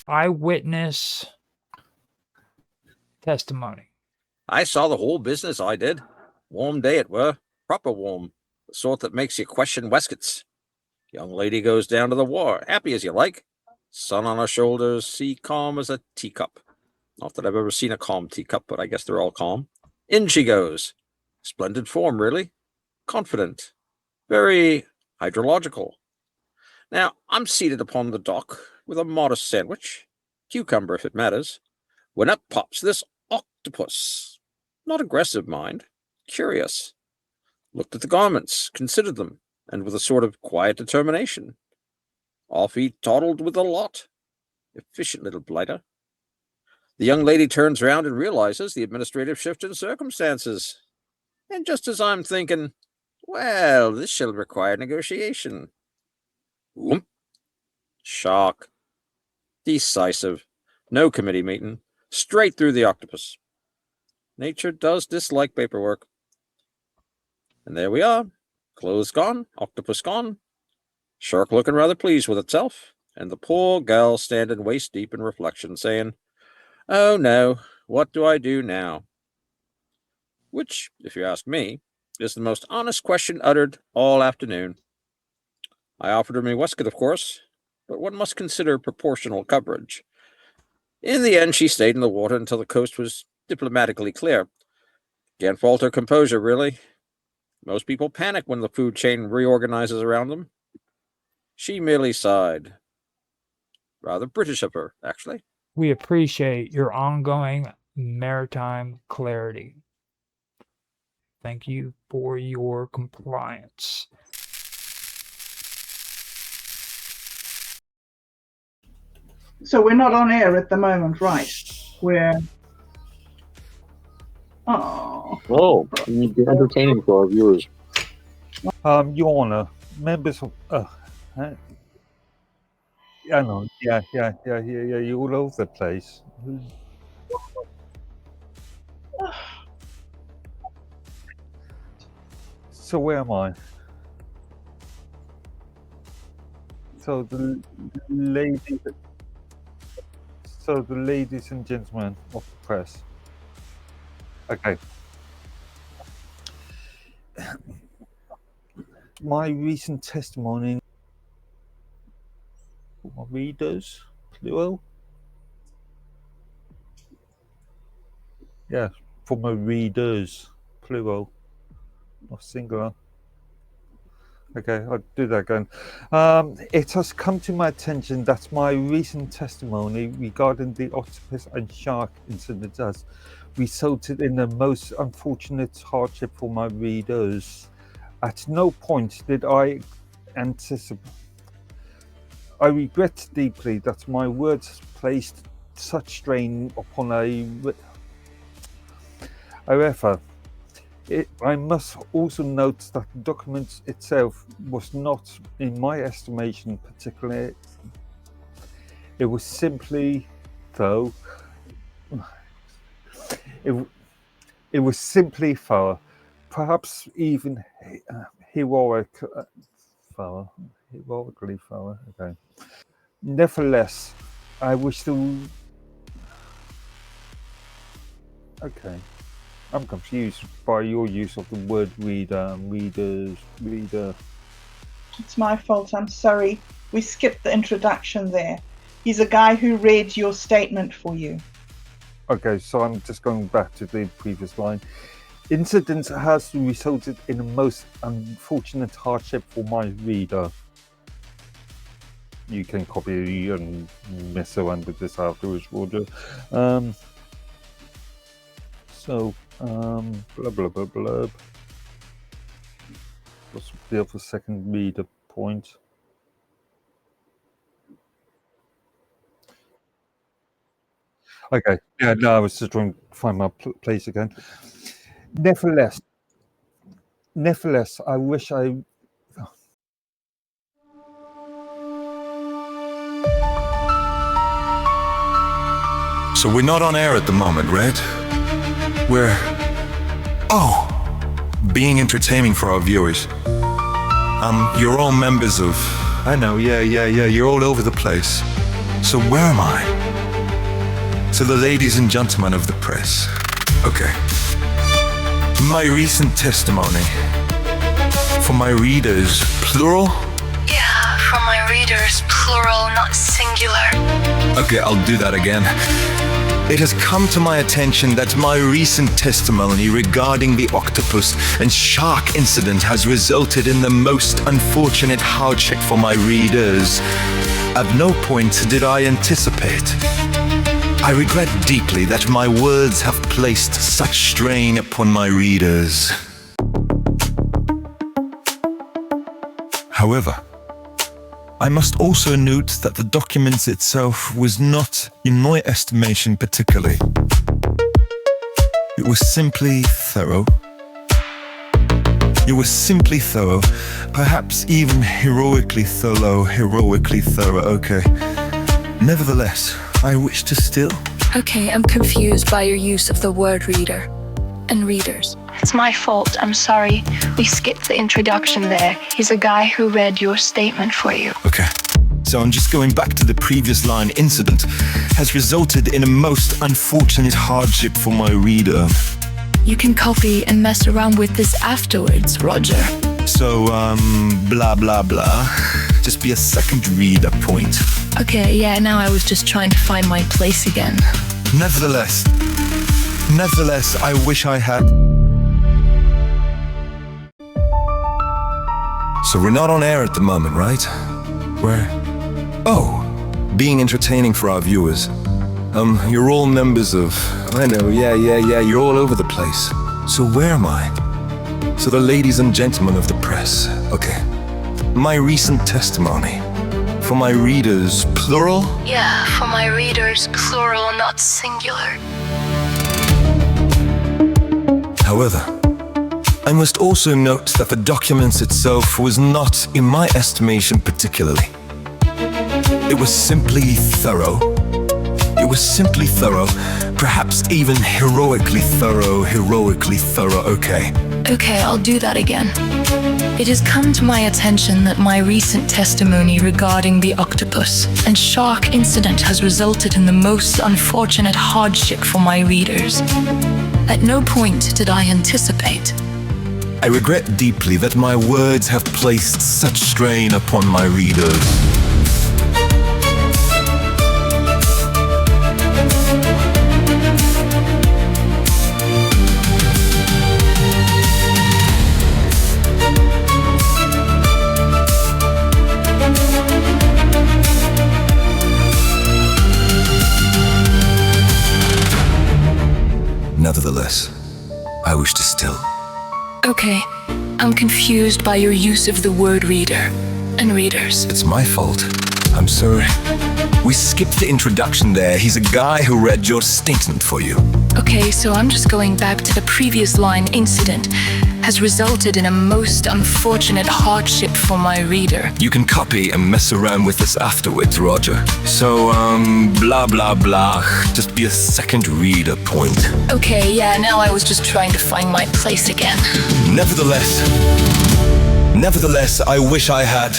Eyewitness testimony. I saw the whole business, I did. Warm day it were, proper warm, the sort that makes you question waistcoats. Young lady goes down to the war, happy as you like. Sun on her shoulders, sea calm as a teacup. Not that I've ever seen a calm teacup, but I guess they're all calm. In she goes. Splendid form, really. Confident. Very hydrological. Now, I'm seated upon the dock with a modest sandwich, cucumber if it matters, when up pops this octopus. Not aggressive, mind. Curious. Looked at the garments, considered them, and with a sort of quiet determination. Off he toddled with a lot. Efficient little blighter. The young lady turns round and realizes the administrative shift in circumstances. And just as I'm thinking, well, this shall require negotiation. Whoomp. Shock. Decisive. No committee meeting. Straight through the octopus. Nature does dislike paperwork. And there we are. Clothes gone, octopus gone. Shark looking rather pleased with itself, and the poor gal standing waist deep in reflection, saying, "Oh no, what do I do now?" Which, if you ask me, is the most honest question uttered all afternoon. I offered her my waistcoat, of course, but one must consider proportional coverage. In the end, she stayed in the water until the coast was diplomatically clear. Can't fault her composure, really. Most people panic when the food chain reorganizes around them. She merely sighed. Rather British of her, actually. We appreciate your ongoing maritime clarity. Thank you for your compliance. So we're not on air at the moment, right? We're... Oh, you'd be entertaining for our viewers. Your Honor, members of... I know, yeah, you're all over the place. So where am I? So the ladies and gentlemen of the press. Okay. My recent testimony for my readers, plural. Yeah, for my readers, plural, not singular. Okay, I'll do that again. It has come to my attention that my recent testimony regarding the octopus and shark incident has resulted in the most unfortunate hardship for my readers. At no point did I anticipate. I regret deeply that my words placed such strain upon However, I must also note that the document itself was not, in my estimation, particularly. It was simply, though, it was simply thorough, perhaps even heroically thorough. Okay. Nevertheless, I wish to. Okay. I'm confused by your use of the word reader, reader. It's my fault, I'm sorry. We skipped the introduction there. He's a guy who read your statement for you. Okay, so I'm just going back to the previous line. Incident has resulted in a most unfortunate hardship for my reader. You can copy and mess around with this afterwards, Roger. Blah blah blah blah. What's the other second reader point? Okay, yeah, no, I was just trying to find my place again. Nevertheless, I wish I. So we're not on air at the moment, right? We're Oh, being entertaining for our viewers. You're all members of... I know, yeah, you're all over the place. So where am I? So the ladies and gentlemen of the press. Okay. My recent testimony. For my readers, plural? Yeah, for my readers, plural, not singular. Okay, I'll do that again. It has come to my attention that my recent testimony regarding the octopus and shark incident has resulted in the most unfortunate hardship for my readers. At no point did I anticipate. I regret deeply that my words have placed such strain upon my readers. However, I must also note that the document itself was not, in my estimation, particularly. It was simply thorough. It was simply thorough, perhaps even heroically thorough, okay. Nevertheless, I wish to still... Okay, I'm confused by your use of the word reader and readers. It's my fault, I'm sorry. We skipped the introduction there. He's a guy who read your statement for you. Okay. So I'm just going back to the previous line. Incident has resulted in a most unfortunate hardship for my reader. You can copy and mess around with this afterwards, Roger. So, blah, blah, blah. Just be a second reader point. Okay, yeah, now I was just trying to find my place again. Nevertheless, I wish I had... So we're not on air at the moment, right? We're... Oh, being entertaining for our viewers. You're all members of... I know, yeah, you're all over the place. So where am I? So the ladies and gentlemen of the press. Okay. My recent testimony. For my readers, plural? Yeah, for my readers, plural, not singular. However, I must also note that the document itself was not, in my estimation, particularly. It was simply thorough. It was simply thorough, perhaps even heroically thorough, okay. Okay, I'll do that again. It has come to my attention that my recent testimony regarding the octopus and shark incident has resulted in the most unfortunate hardship for my readers. At no point did I anticipate. I regret deeply that my words have placed such strain upon my readers. Nevertheless, I wish to still... Okay, I'm confused by your use of the word reader and readers. It's my fault. I'm sorry. We skipped the introduction there. He's a guy who read your statement for you. Okay, so I'm just going back to the previous line. Incident has resulted in a most unfortunate hardship for my reader. You can copy and mess around with this afterwards, Roger. So, blah, blah, blah. Just be a second reader point. Okay, yeah, now I was just trying to find my place again. Nevertheless, I wish I had...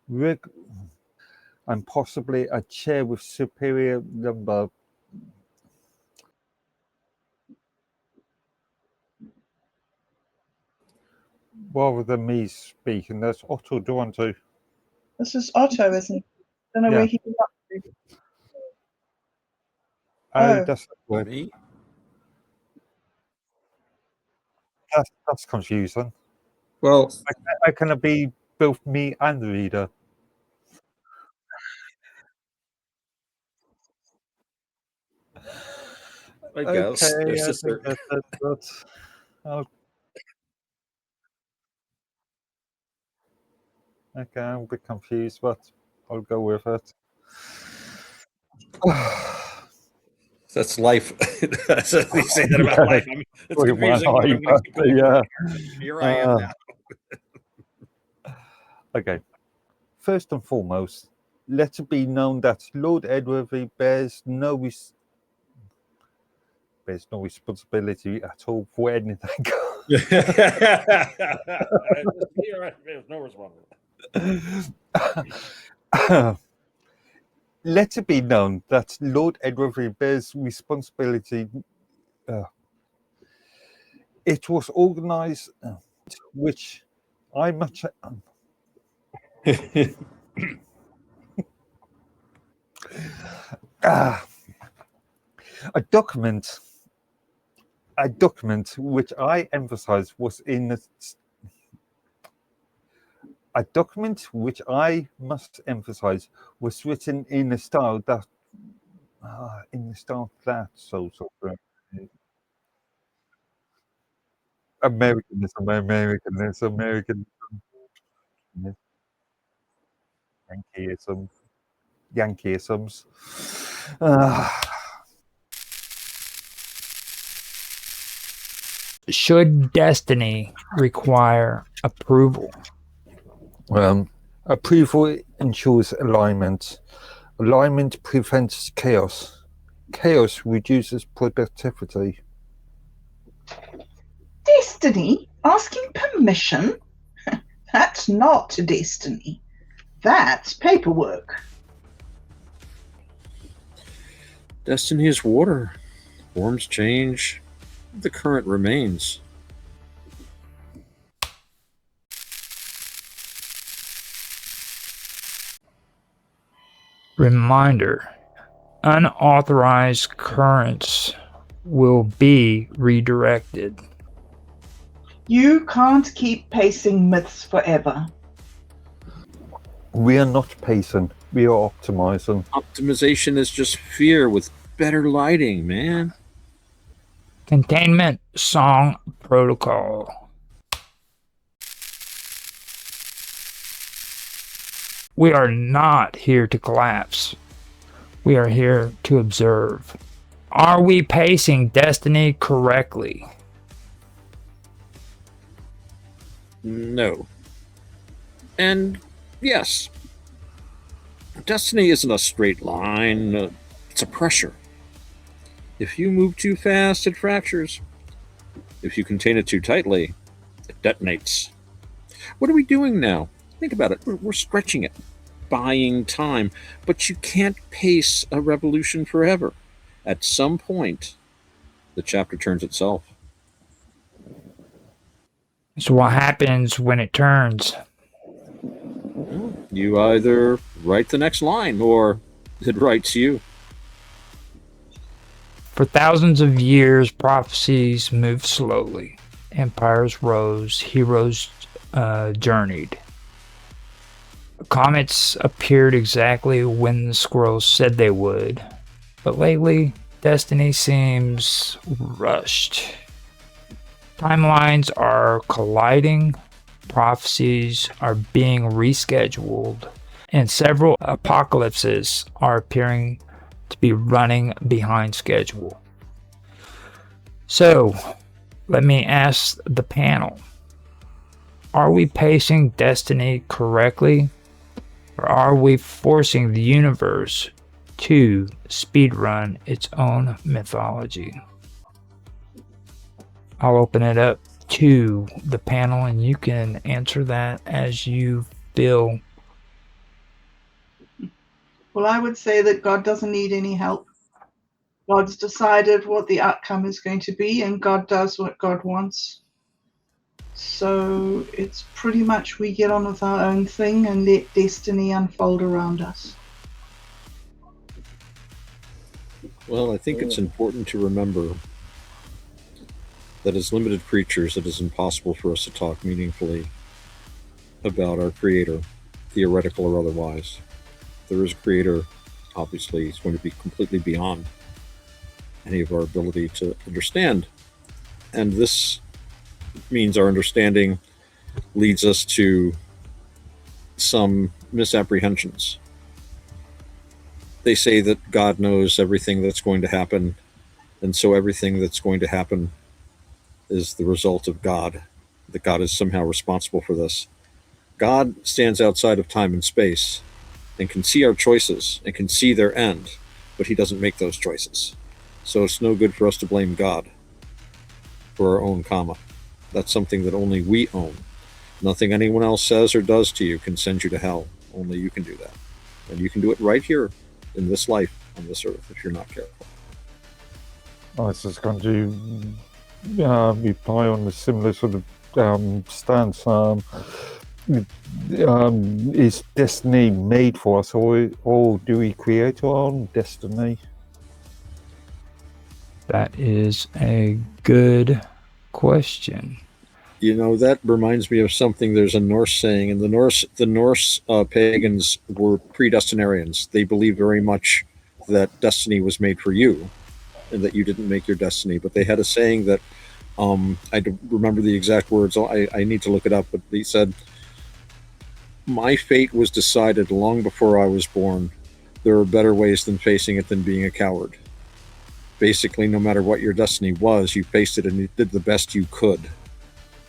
Rig and possibly a chair with superior number. Rather than me speaking, that's Otto. Do you want to? This is Otto, isn't it? I don't know where he got up to. Oh, that's me. That's confusing. Well, how can it be both me and the reader? I guess. Okay, There's just okay, I'm a bit confused, but I'll go with it. That's life. So you say that about life. I mean, it's confusing, but I'm going to keep going. Yeah. Here I am now. Okay. First and foremost, let it be known that Lord Edward bears no There's no responsibility at all for anything. There's no responsibility. Let it be known that Lord Edward bears responsibility. It was organized, which I much. A document which I emphasize was in a document which I must emphasize was written in a style that Americanism, Yankeeisms. Should destiny require approval? Approval ensures alignment. Alignment prevents chaos. Chaos reduces productivity. Destiny? Asking permission? That's not destiny. That's paperwork. Destiny is water. Forms change. The current remains. Reminder: unauthorized currents will be redirected. You can't keep pacing myths forever. We are not pacing, we are optimizing. Optimization is just fear with better lighting, man. Containment song protocol. We are not here to collapse. We are here to observe. Are we pacing destiny correctly? No. And yes. Destiny isn't a straight line. It's a pressure. If you move too fast, it fractures. If you contain it too tightly, it detonates. What are we doing now? Think about it. We're stretching it, buying time. But you can't pace a revolution forever. At some point, the chapter turns itself. So what happens when it turns? You either write the next line or it writes you. For thousands of years, prophecies moved slowly. Empires rose, heroes journeyed. Comets appeared exactly when the scrolls said they would. But lately, destiny seems rushed. Timelines are colliding, prophecies are being rescheduled, and several apocalypses are appearing to be running behind schedule. So, let me ask the panel, are we pacing destiny correctly, or are we forcing the universe to speedrun its own mythology? I'll open it up to the panel and you can answer that as you feel. Well, I would say that God doesn't need any help. God's decided what the outcome is going to be, and God does what God wants. So it's pretty much we get on with our own thing and let destiny unfold around us. Well, I think it's important to remember that as limited creatures, it is impossible for us to talk meaningfully about our Creator, theoretical or otherwise. There is a Creator, obviously, he's going to be completely beyond any of our ability to understand. And this means our understanding leads us to some misapprehensions. They say that God knows everything that's going to happen, and so everything that's going to happen is the result of God, that God is somehow responsible for this. God stands outside of time and space and can see our choices and can see their end, but he doesn't make those choices. So it's no good for us to blame God for our own karma. That's something that only we own. Nothing anyone else says or does to you can send you to hell. Only you can do that. And you can do it right here in this life on this earth if you're not careful. I was just going to reply on a similar sort of stance. Is destiny made for us, or do we create our own destiny? That is a good question. You know, that reminds me of something. There's a Norse saying, and the Norse pagans were predestinarians. They believed very much that destiny was made for you, and that you didn't make your destiny. But they had a saying that I don't remember the exact words. I need to look it up. But they said, "My fate was decided long before I was born. There are better ways than facing it than being a coward." Basically, no matter what your destiny was, you faced it and you did the best you could.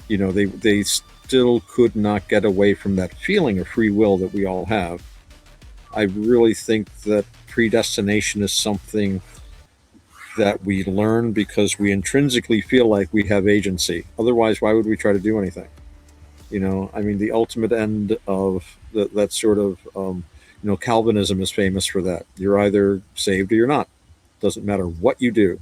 You know, they still could not get away from that feeling of free will that we all have. I really think that predestination is something that we learn because we intrinsically feel like we have agency. Otherwise, why would we try to do anything? You know, I mean, the ultimate end of that sort of, Calvinism is famous for that. You're either saved or you're not. Doesn't matter what you do.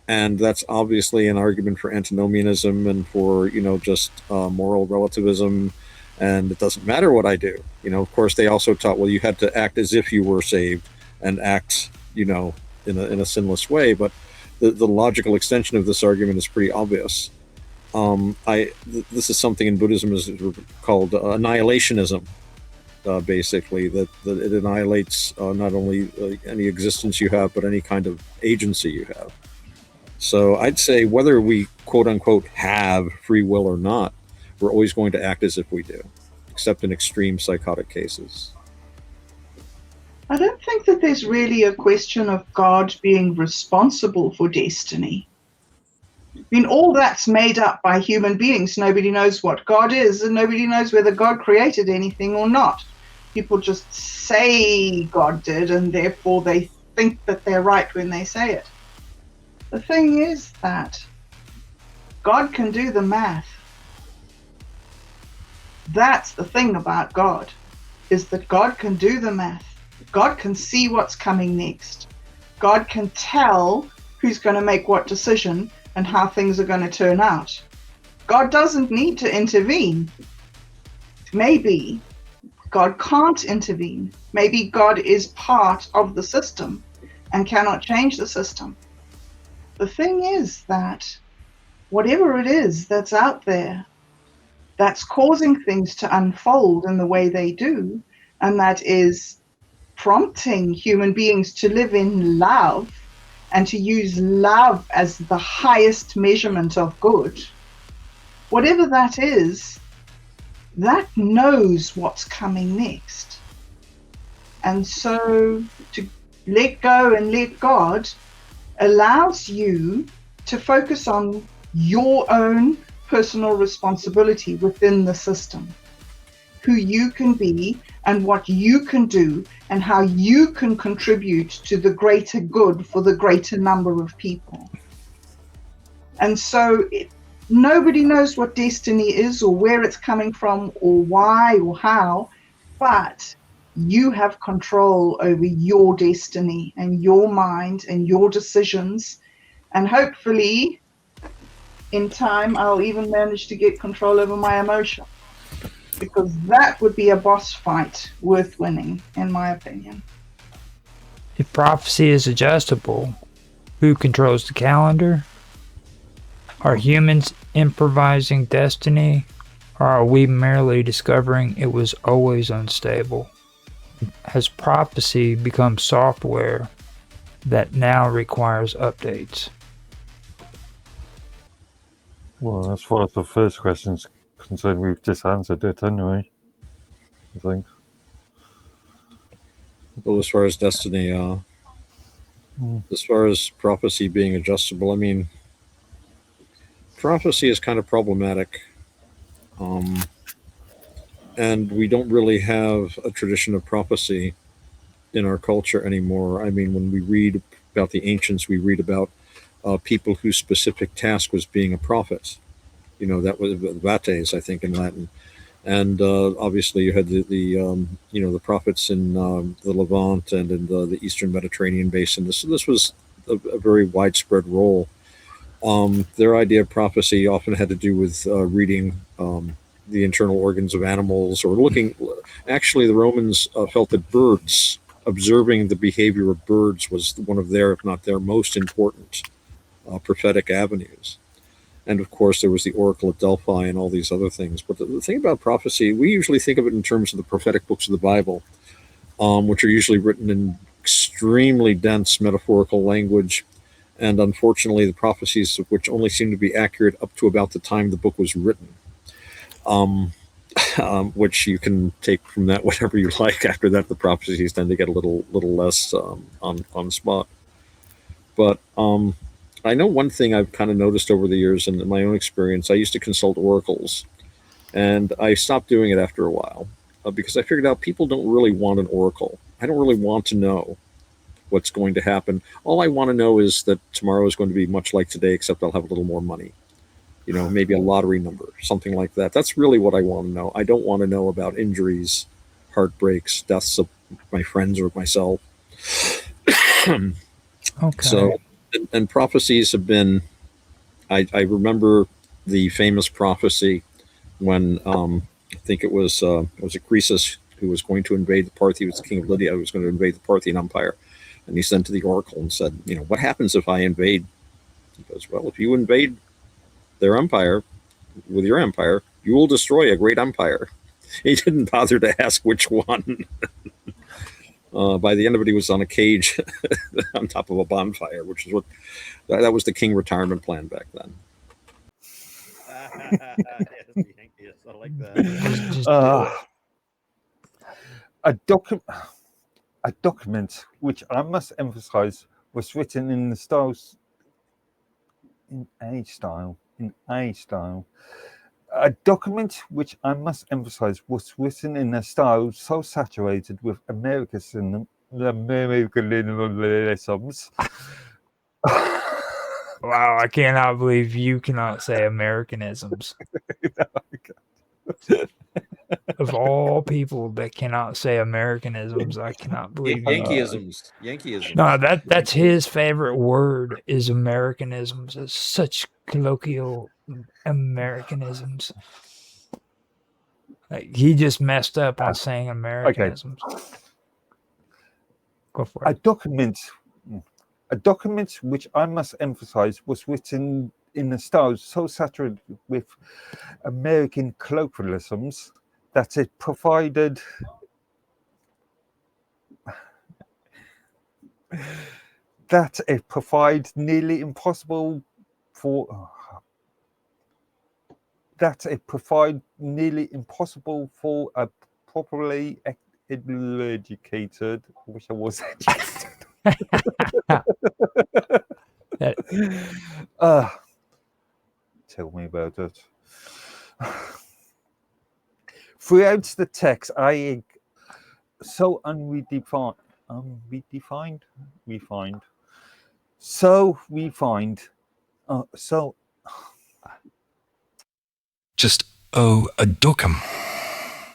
And that's obviously an argument for antinomianism and for, just moral relativism. And it doesn't matter what I do. Of course, they also taught, well, you had to act as if you were saved and act, in a sinless way. But the logical extension of this argument is pretty obvious. This is something in Buddhism is called annihilationism. Basically, that it annihilates not only any existence you have, but any kind of agency you have. So I'd say whether we quote unquote have free will or not, we're always going to act as if we do, except in extreme psychotic cases. I don't think that there's really a question of God being responsible for destiny. I mean, all that's made up by human beings. Nobody knows what God is, and nobody knows whether God created anything or not. People just say God did, and therefore they think that they're right when they say it. The thing is that God can do the math. That's the thing about God, is that God can do the math. God can see what's coming next. God can tell who's going to make what decision and how things are going to turn out. God doesn't need to intervene. Maybe God can't intervene. Maybe God is part of the system and cannot change the system. The thing is that whatever it is that's out there that's causing things to unfold in the way they do, and that is prompting human beings to live in love and to use love as the highest measurement of good, whatever that is, that knows what's coming next. And so to let go and let God allows you to focus on your own personal responsibility within the system, who you can be and what you can do and how you can contribute to the greater good for the greater number of people. And so nobody knows what destiny is or where it's coming from or why or how, but you have control over your destiny and your mind and your decisions. And hopefully in time, I'll even manage to get control over my emotion, because that would be a boss fight worth winning, in my opinion. If prophecy is adjustable, who controls the calendar? Are humans improvising destiny, or are we merely discovering it was always unstable? Has prophecy become software that now requires updates? Well, as far as the first question's concerned, we've just answered it anyway, I think. Well, as far as destiny, as far as prophecy being adjustable, I mean, prophecy is kind of problematic. And we don't really have a tradition of prophecy in our culture anymore. I mean, when we read about the ancients, we read about people whose specific task was being a prophet. That was vates, I think, in Latin. And obviously, you had the prophets in the Levant and in the Eastern Mediterranean basin. This was a very widespread role. Their idea of prophecy often had to do with reading the internal organs of animals, or looking. Actually, the Romans felt that birds, observing the behavior of birds, was one of their, if not their, most important prophetic avenues. And of course, there was the Oracle at Delphi and all these other things. But the thing about prophecy, we usually think of it in terms of the prophetic books of the Bible, which are usually written in extremely dense metaphorical language. And unfortunately, the prophecies of which only seem to be accurate up to about the time the book was written, which you can take from that whatever you like. After that, the prophecies tend to get a little less on spot. But I know one thing I've kind of noticed over the years, and in my own experience, I used to consult oracles, and I stopped doing it after a while because I figured out people don't really want an oracle. I don't really want to know what's going to happen. All I want to know is that tomorrow is going to be much like today, except I'll have a little more money. Maybe a lottery number, something like that. That's really what I want to know. I don't want to know about injuries, heartbreaks, deaths of my friends or myself. Okay. So, and prophecies have been, I remember the famous prophecy when I think it was Croesus who was going to invade the Parthian. He was the king of Lydia, who was going to invade the Parthian Empire. And he sent to the oracle and said, what happens if I invade? He goes, well, if you invade their empire with your empire, you will destroy a great empire. He didn't bother to ask which one. By the end of it, he was on a cage on top of a bonfire, which is that was the king retirement plan back then. Yes, I like that. A document which I must emphasize was written in the styles in a style. A document which I must emphasize was written in a style so saturated with Americanisms. Wow, I cannot believe you cannot say Americanisms. Of all people that cannot say Americanisms, I cannot believe Yankeeisms. No, that's his favorite word is Americanisms. It's such colloquial Americanisms. Like, he just messed up on saying Americanisms. Okay. Go for it. A document which I must emphasize was written in a style so saturated with American colloquialisms that it provided nearly impossible for a properly educated. I wish I was educated. Tell me about it. Throughout the text, so unredefined,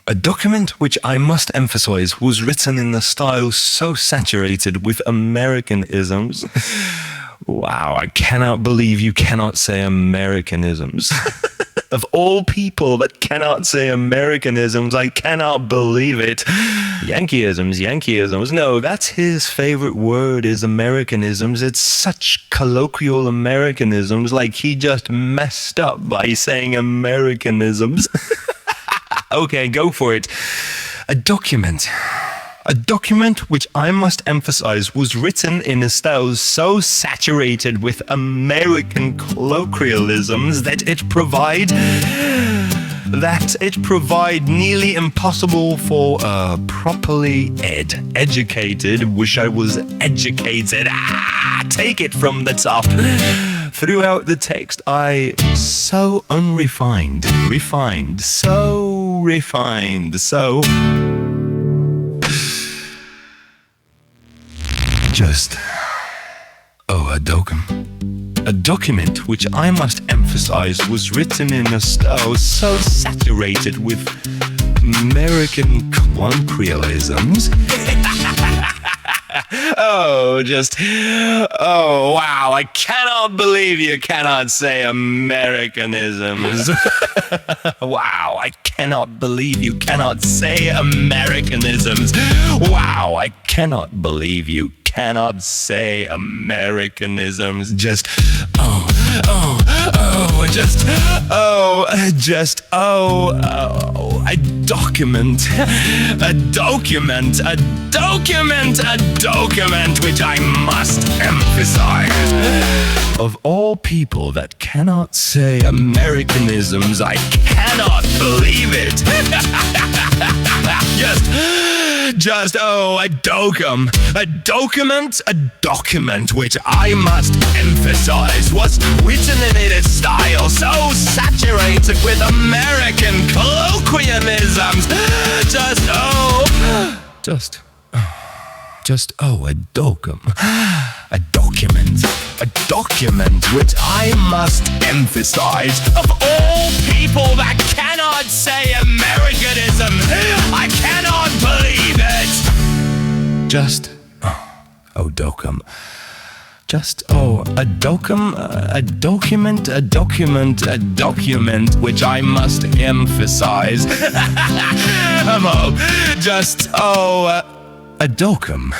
A document which I must emphasize was written in a style so saturated with Americanisms. Wow, I cannot believe you cannot say Americanisms. Of all people that cannot say Americanisms, I cannot believe it. Yankeeisms. No, that's his favorite word is Americanisms. It's such colloquial Americanisms, like he just messed up by saying Americanisms. Okay, go for it. A document which I must emphasize was written in a style so saturated with American colloquialisms that it provide nearly impossible for a properly educated. Wish I was educated. Take it from the top. Throughout the text, so unrefined, so just Oh, a document which I must emphasize was written in a style so saturated with American colloquialisms. Oh, wow, I cannot believe you cannot say Americanisms. Wow, I cannot believe you cannot say Americanisms. Wow, I cannot believe you cannot say Americanisms. A document which I must emphasize. Of all people that cannot say Americanisms, I cannot believe it. A document which I must emphasize was written in a style so saturated with American colloquialisms. A document which I must emphasize. Of all people that cannot say Americanism, I cannot believe it. A document which I must emphasize. A document.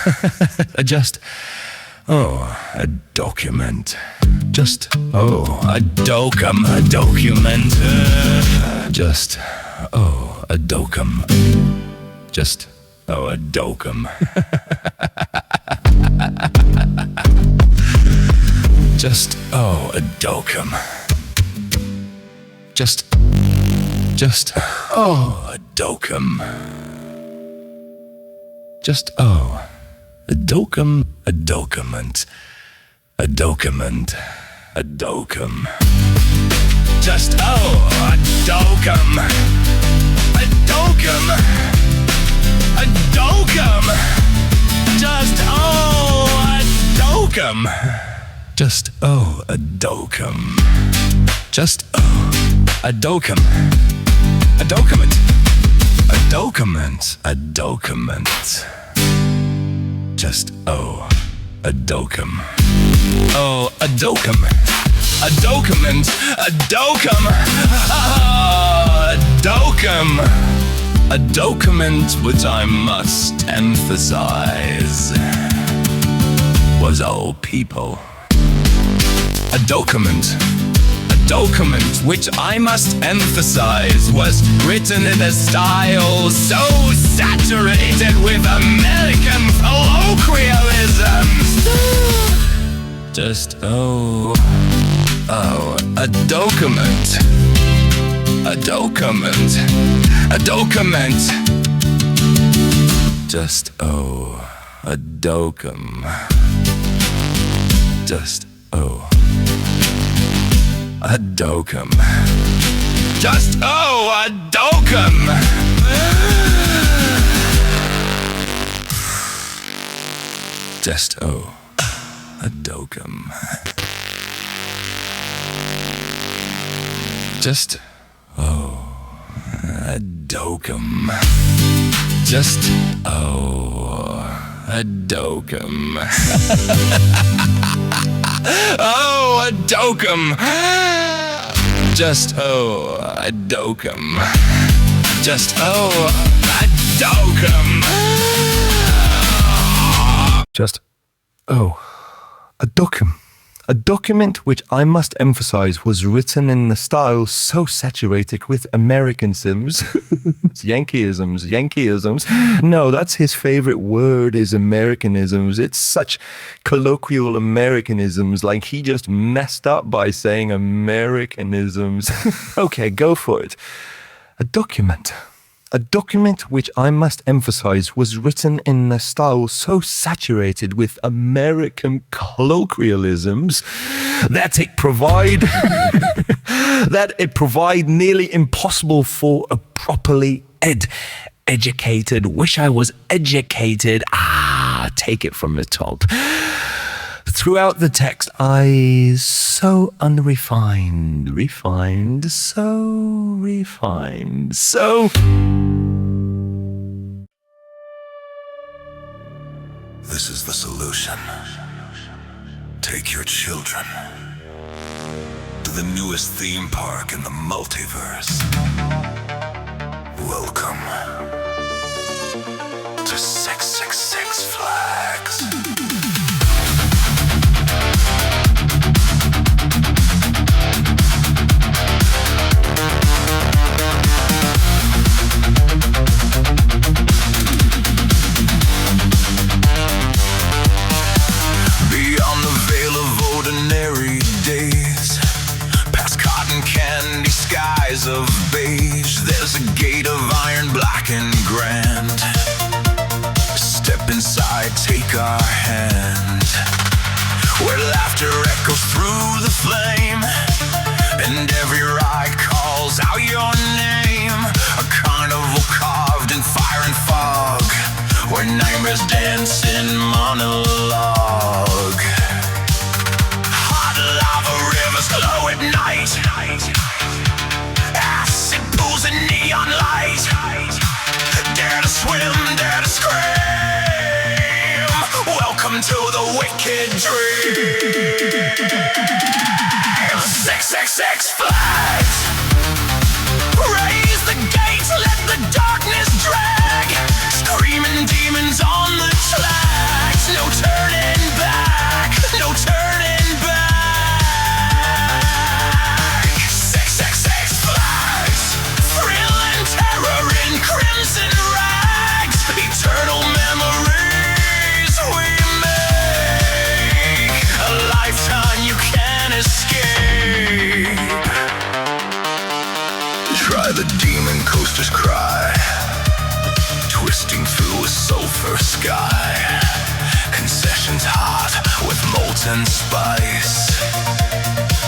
A document. A document. A document which I must emphasize was all people. A document which I must emphasize was written in a style so saturated with American colloquialisms. A document. A document. A document. A docum. A docum. A docum. A docum. A docum. A docum. A docum. A docum. A docum. A document which I must emphasize was written in the style so saturated with Americanisms. Yankeeisms. No, that's his favorite word is Americanisms. It's such colloquial Americanisms, like he just messed up by saying Americanisms. Okay, go for it. A document. A document which I must emphasize was written in a style so saturated with American colloquialisms that it provide nearly impossible for a properly educated, wish I was educated, take it from the top. throughout the text, I so unrefined, refined, so refined, so... This is the solution. Take your children to the newest theme park in the multiverse. Welcome to 666 Flags. Beyond the veil of ordinary days, past cotton candy skies of beige, there's a gate of iron, black and grand. Step inside, take our hand, where laughter echoes through the flame, and every ride calls out your name. A carnival carved in fire and fog, where nightmares dance in monologue. Hot lava rivers glow at night, acid pools and neon light. Dare to swim, dare to scream. Welcome to the wicked dream. 666 Flags. Raise the gates, let the darkness drag. Screaming demons on the tracks. No turning back, no turning back. 666 Flags. Thrill and terror in crimson rags. Eternal memories we make. A lifetime you can't escape. Try the demon coaster's cry, twisting through a sulfur sky. Concessions hot with molten spice,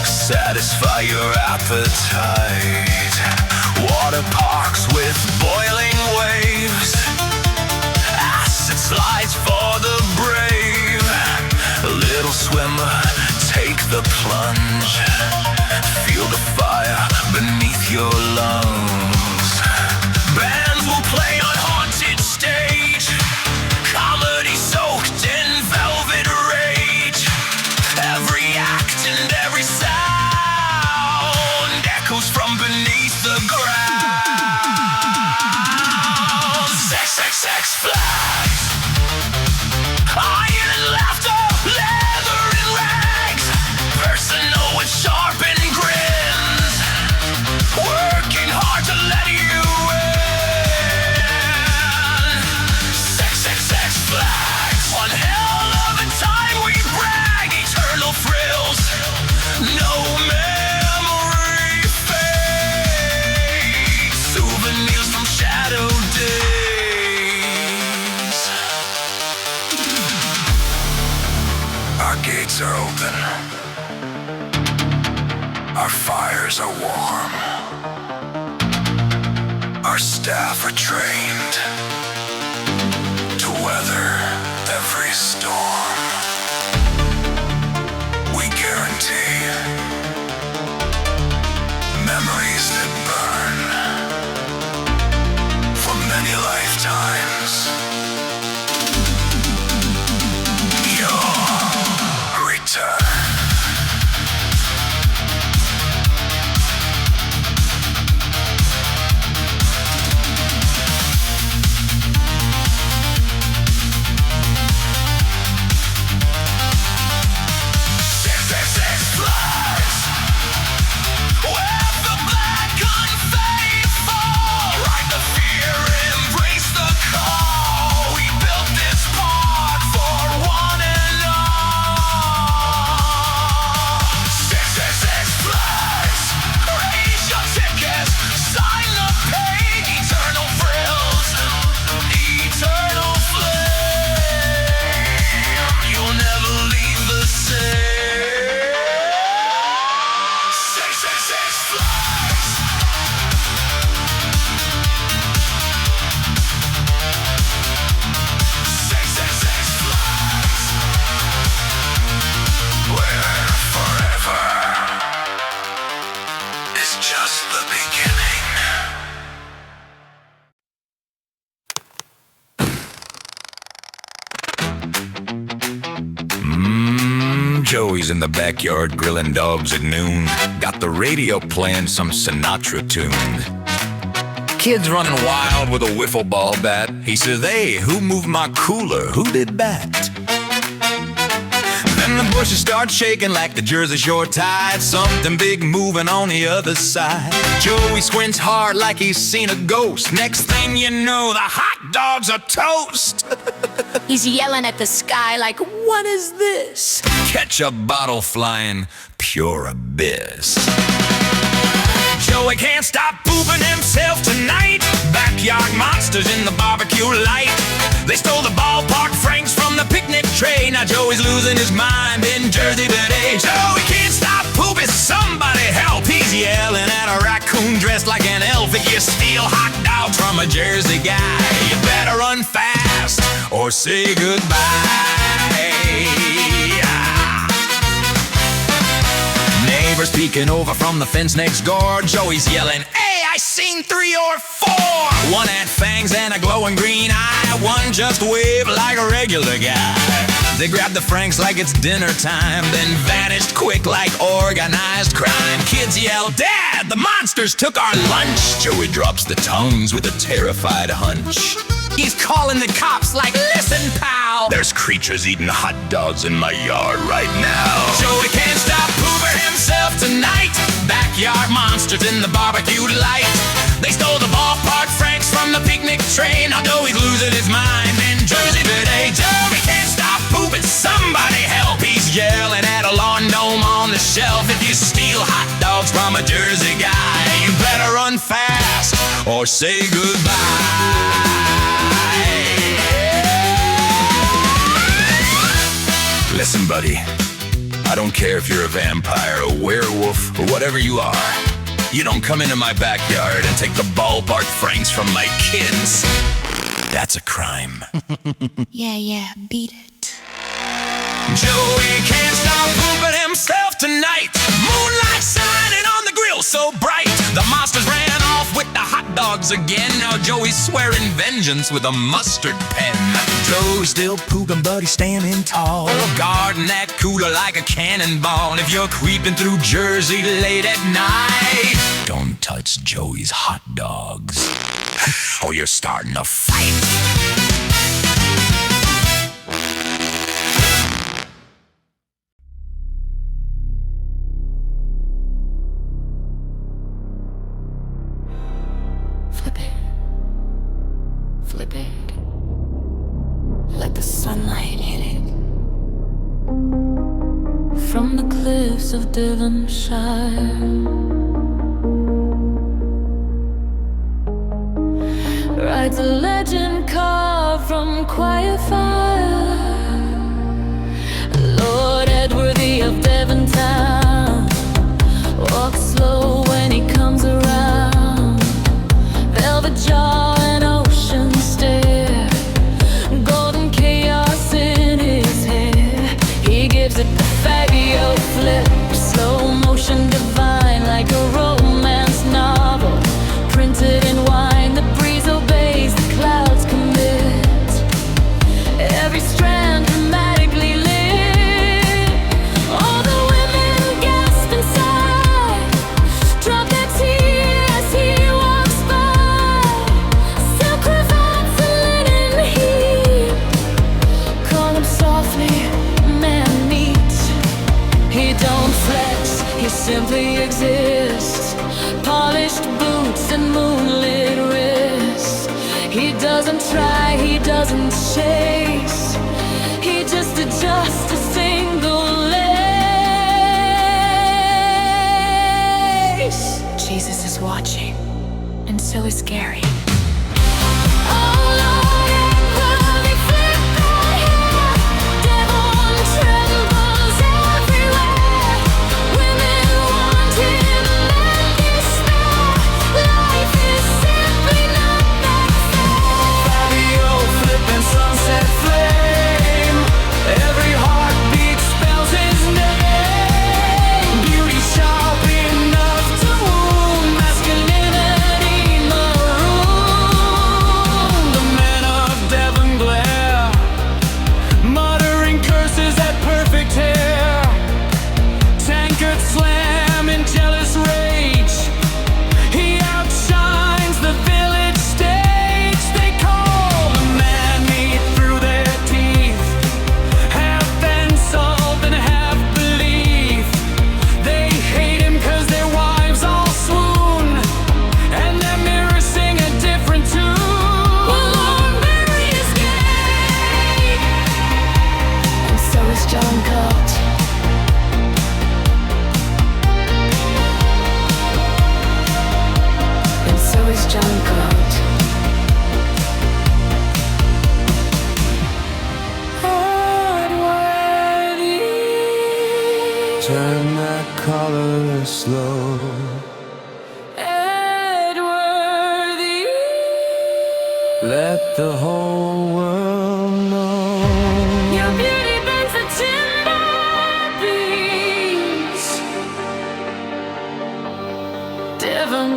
satisfy your appetite. Water parks with boiling waves, acid slides for the brave. Little swimmer, take the plunge. Feel the fire beneath your lungs. Bands will play on haunted stage, comedy soaked in velvet rage. Every act and every sound echoes from beneath the ground. 666 Flags. Iron and laughter, leather and rags. Personal with sharpened grins, working hard to let you in. 666 Flags. One hell of a time we brag. Eternal thrills, no memory fades. Souvenirs from shadow days. Our gates are open, our fires are warm, our staff are trained to weather every storm. We guarantee memories that burn for many lifetimes. Your return. Flags. Joey's in the backyard grilling dogs at noon. Got the radio playing some Sinatra tune. Kid's running wild with a wiffle ball bat. He says, hey, who moved my cooler? Who did that? Then the bushes start shaking like the Jersey Shore tide. Something big moving on the other side. Joey squints hard like he's seen a ghost. Next thing you know, the hot dogs are toast. He's yelling at the sky like, what is this? Ketchup bottle flying, pure abyss. Joey can't stop pooping himself tonight. Backyard monsters in the barbecue light. They stole the ballpark franks from the picnic tray. Now Joey's losing his mind in Jersey today. Joey can't stop pooping, somebody help. He's yelling at a raccoon dressed like an elf. If you steal hot dogs from a Jersey guy, you better run fast or say goodbye. Neighbors peeking over from the fence next door. Joey's yelling, hey, I seen 3 or 4. One had fangs and a glowing green eye. One just waved like a regular guy. They grabbed the franks like it's dinner time, then vanished quick like organized crime. Kids yell, Dad, the monsters took our lunch. Joey drops the tongues with a terrified hunch. He's calling the cops like, listen, pal, there's creatures eating hot dogs in my yard right now. Joey can't stop pooping himself tonight. Backyard monsters in the barbecue light. They stole the ballpark franks from the picnic tray. Now Joey's losing his mind in Jersey today. Joey can't stop pooping, somebody help. He's yelling at a lawn gnome on the shelf. If you steal hot dogs from a Jersey guy, you better run fast or say goodbye. Listen, buddy, I don't care if you're a vampire, a werewolf, or whatever you are. You don't come into my backyard and take the ballpark franks from my kids. That's a crime. Yeah, beat it. Joey can't stop pooping himself tonight. Moonlight shining on the grill so bright. The monsters ran off with the hot dogs again. Now Joey's swearing vengeance with a mustard pen. Joey's still pooping, but he's standing tall, guarding that cooler like a cannonball. And if you're creeping through Jersey late at night, don't touch Joey's hot dogs, or you're starting a fight. Flip it. Let the sunlight hit it. From the cliffs of Devonshire, rides a legend carved from quiet fire. Lord Edworthy of Devon town walks slow when he comes around. Velvet jaw and ocean stare, golden chaos in his hair. He gives it the Fabio flip, slow motion divine like a romance novel printed in wine. The breeze obeys, the clouds commit, every strand dramatically lit. All the women gasp inside, drop their tears, he walks by. Silk cravats and linen heat, call him softly, man meat. He don't flex, he simply exists. Polished boots and moonlit wrists. He doesn't try, he doesn't chase. He just adjusts a single lace. Jesus is watching, and so is Gary. Masculinity maroon. turn that color slow. Edworthy, let the whole world know. Your beauty bends the timber beams. Devon,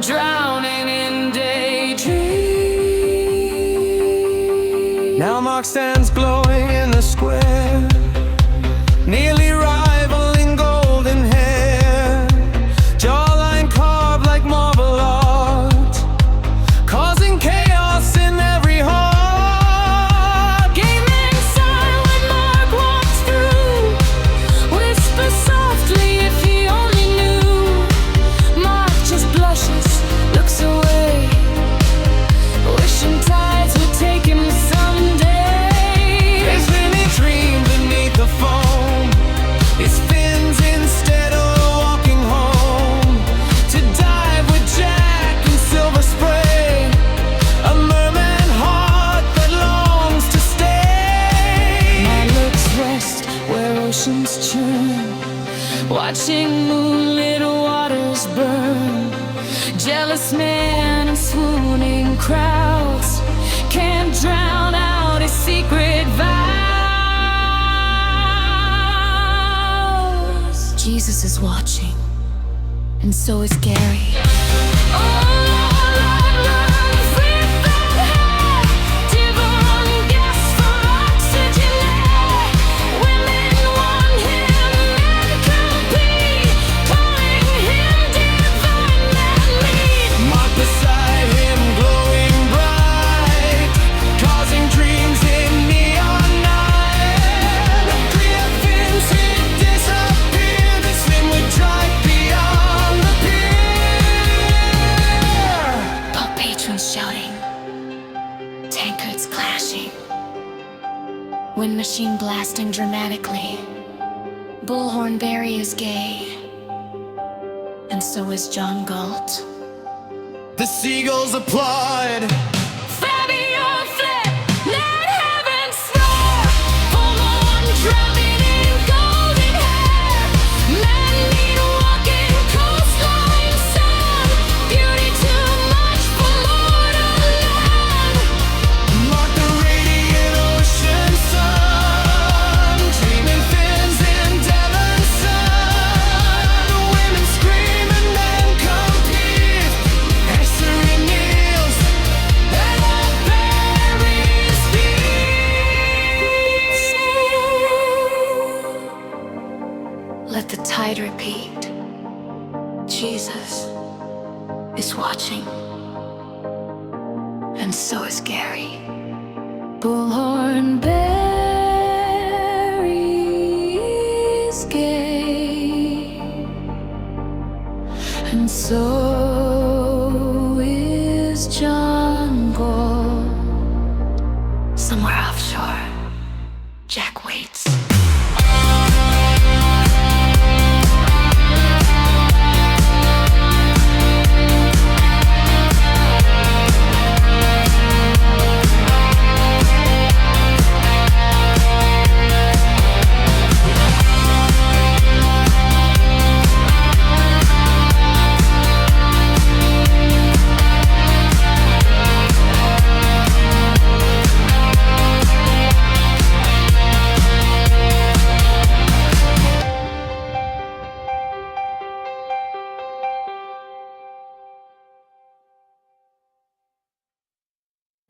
drowning in daydreams. Now Mark stands glowing in the square, nearly rivaling golden hair, jawline carved like marble art, causing chaos in every heart. Game inside when Mark walks through, whisper softly if he only knew. Mark just blushes, looks away, wishing tides would take him someday. There's many dreams beneath the foam. It spins instead of walking home, to dive with Jack and silver spray, a merman heart that longs to stay. My lips rest where oceans churn, watching moonlit waters burn. Jealous men and swooning crowds can't drown out his secret vows. Jesus is watching, and so is Gary. Oh, Lord, run with that hair. Devon gasps for oxygen. Women want him, men compete, calling him divine man lead. Mark beside him, glowing bright, causing dreams in neon night. Griffins he'd disappear, the swim would drive beyond the pier. Pump patrons shouting, tankards clashing, wind machine blasting dramatically. Bullhorn Barry is gay, and so is John Galt. The seagulls applaud. Fabio flip, let heaven soar. Full on drowning in golden hair. Men need walking coastline sun. Beauty too much for mortal land. Mark the radiant ocean sun, dreaming fins in Devon sun. Women scream and men compete, answering kneels at all Barry's feet. Let the tide repeat. Jesus is watching, and so is Gary. Bullhorn Barry is gay, and so is John Gold. Somewhere offshore, Jack waits.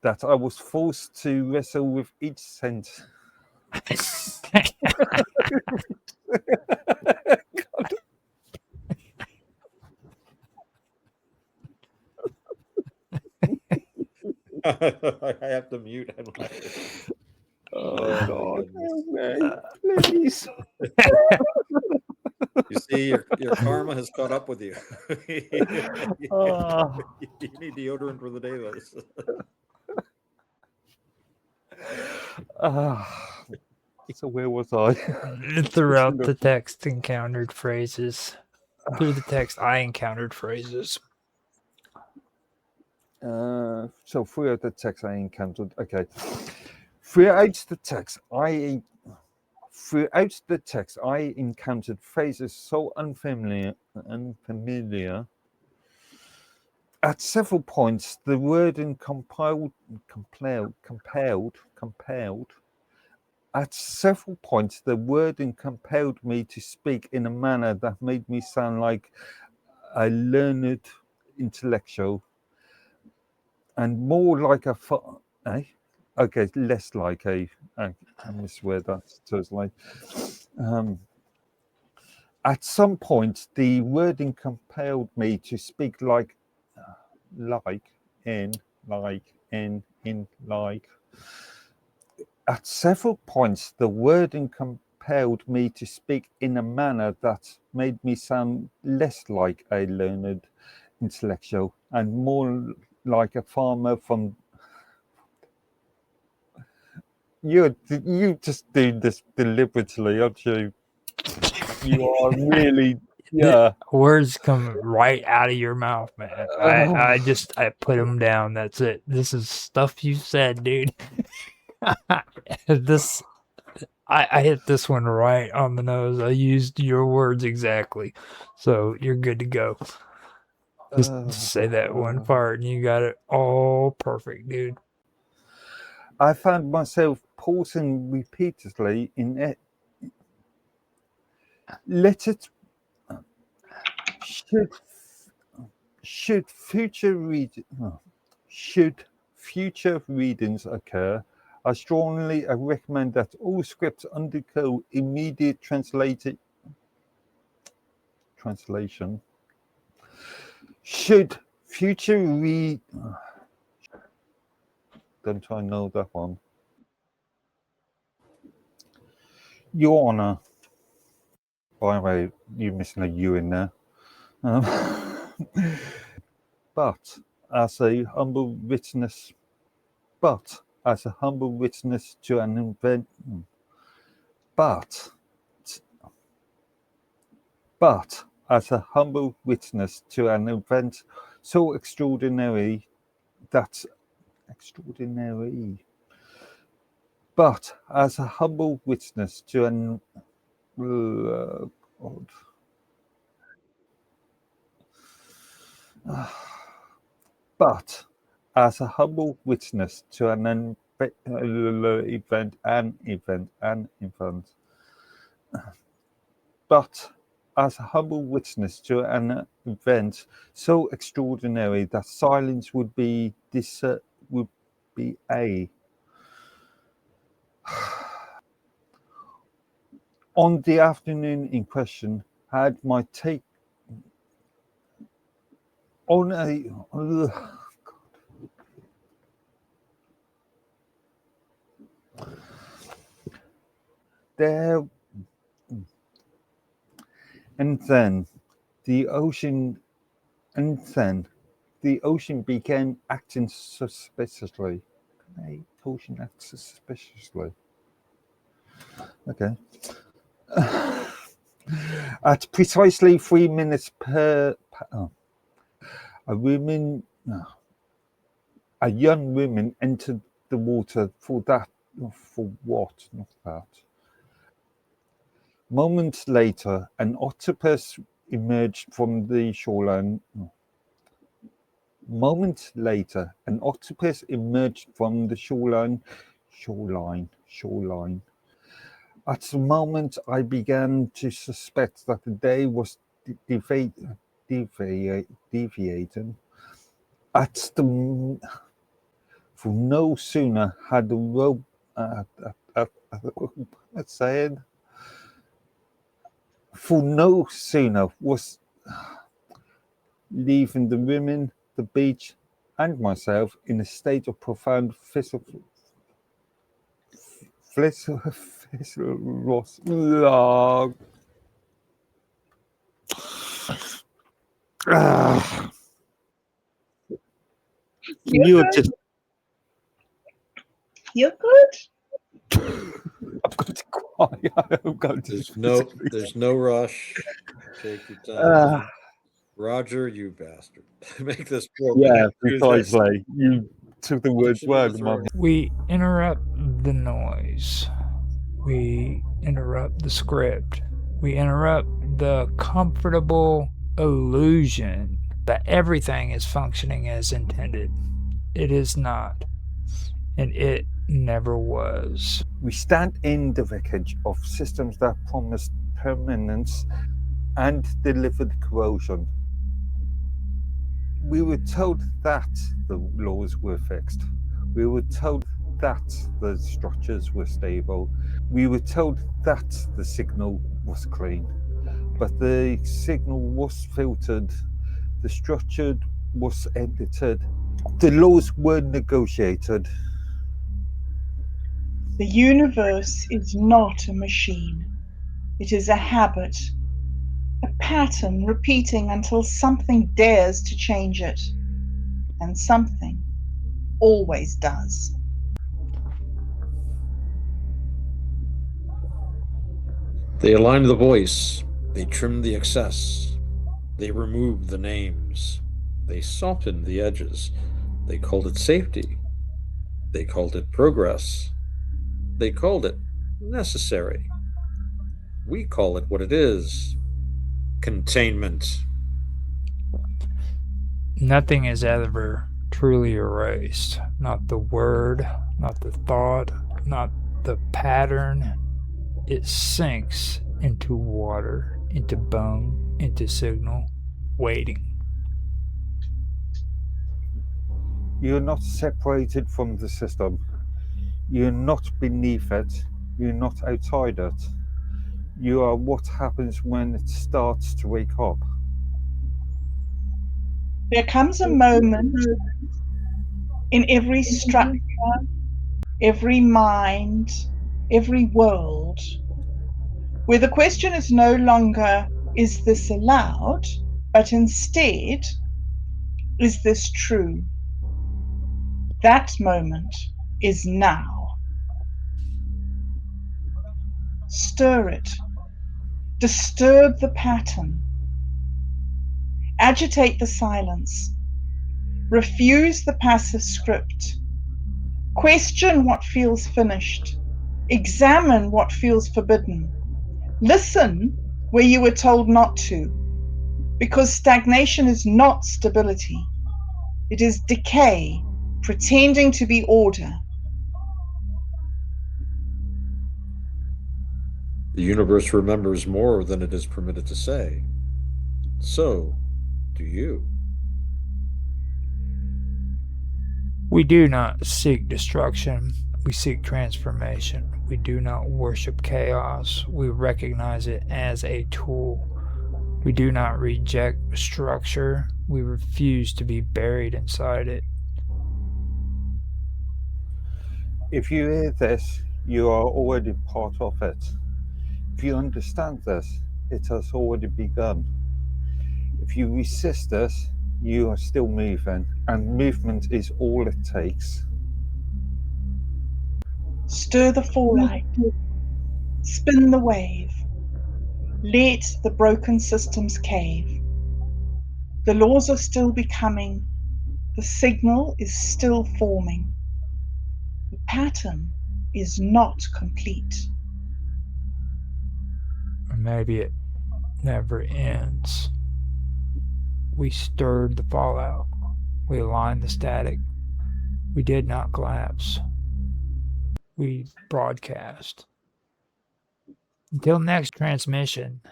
That I was forced to wrestle with each sentence. I have to mute. Oh, God. goodness. Please. You see, your karma has caught up with you. Oh. You need deodorant for the day, Liz. So where was I? Throughout the text encountered phrases. Through the text I encountered phrases. So throughout the text I encountered, okay. Throughout the text I Throughout the text, I encountered phrases so unfamiliar. At several points, the wording compelled. At several points, the wording compelled me to speak in a manner that made me sound like a learned intellectual, and more like a. Okay, less like a. I misread that. So it's like. At some point, the wording compelled me to speak like, in, like. At several points, the wording compelled me to speak in a manner that made me sound less like a learned intellectual and more like a farmer from. You just do this deliberately, aren't you? You are really, yeah. Words come right out of your mouth, man. I put them down. That's it. This is stuff you said, dude. this I hit this one right on the nose. I used your words exactly. So you're good to go. Just say that one part and you got it all perfect, dude. I found myself pausing repeatedly in it. Let it should future readings occur, I strongly recommend that all scripts undergo immediate translation. Should future read. Don't I know that one? Your Honour. By the way, you're missing a U in there. But as a humble witness to an event, but as a humble witness to an event so extraordinary that but as a humble witness to an but as a humble witness to an event, but as a humble witness to an event so extraordinary that silence would be on the afternoon in question, had my take on a. There, and then the ocean began acting suspiciously. The ocean acts suspiciously. Okay. At precisely 3 minutes per a young woman entered the water for what? Not that. Moments later, an octopus emerged from the shoreline. Shoreline. At the moment, I began to suspect that the day was deviating. For no sooner had the rope. For no sooner was leaving the women, the beach, and myself in a state of profound physical loss. You're just. You're good. I'm going to cry. I'm going to. There's no rush. Take your time. Roger, you bastard. Make this poor Yeah, man do this. precisely. You took the words word. We interrupt the noise We interrupt the script. We interrupt the comfortable illusion that everything is functioning as intended. It is not, and it never was. We stand in the wreckage of systems that promised permanence and delivered corrosion. We were told that the laws were fixed. We were told that the structures were stable. We were told that the signal was clean. But the signal was filtered, the structure was edited, the laws were negotiated. The universe is not a machine. It is a habit, a pattern repeating until something dares to change it. And something always does. They aligned the voice, they trimmed the excess, they removed the names, they softened the edges, they called it safety, they called it progress, they called it necessary. We call it what it is: containment. Nothing is ever truly erased. Not the word, not the thought, not the pattern. It sinks into water, into bone, into signal, waiting. You're not separated from the system. You're not beneath it. You're not outside it. You are what happens when it starts to wake up. There comes a moment in every structure, every mind, every world, where the question is no longer, is this allowed? But instead, is this true? That moment is now. Stir it. Disturb the pattern. Agitate the silence. Refuse the passive script. Question what feels finished. Examine what feels forbidden. Listen where you were told not to, because stagnation is not stability. It is decay, pretending to be order. The universe remembers more than it is permitted to say. So do you. We do not seek destruction. We seek transformation. We do not worship chaos. We recognize it as a tool. We do not reject structure. We refuse to be buried inside it. If you hear this, you are already part of it. If you understand this, it has already begun. If you resist this, you are still moving, and movement is all it takes. Stir the fallout. Spin the wave. Let the broken systems cave. The laws are still becoming. The signal is still forming. The pattern is not complete. Or maybe it never ends. We stirred the fallout. We aligned the static. We did not collapse. We broadcast. Until next transmission.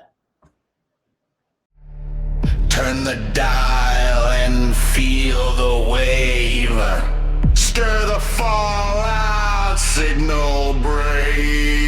Turn the dial and feel the wave. Stir the fallout, signal break.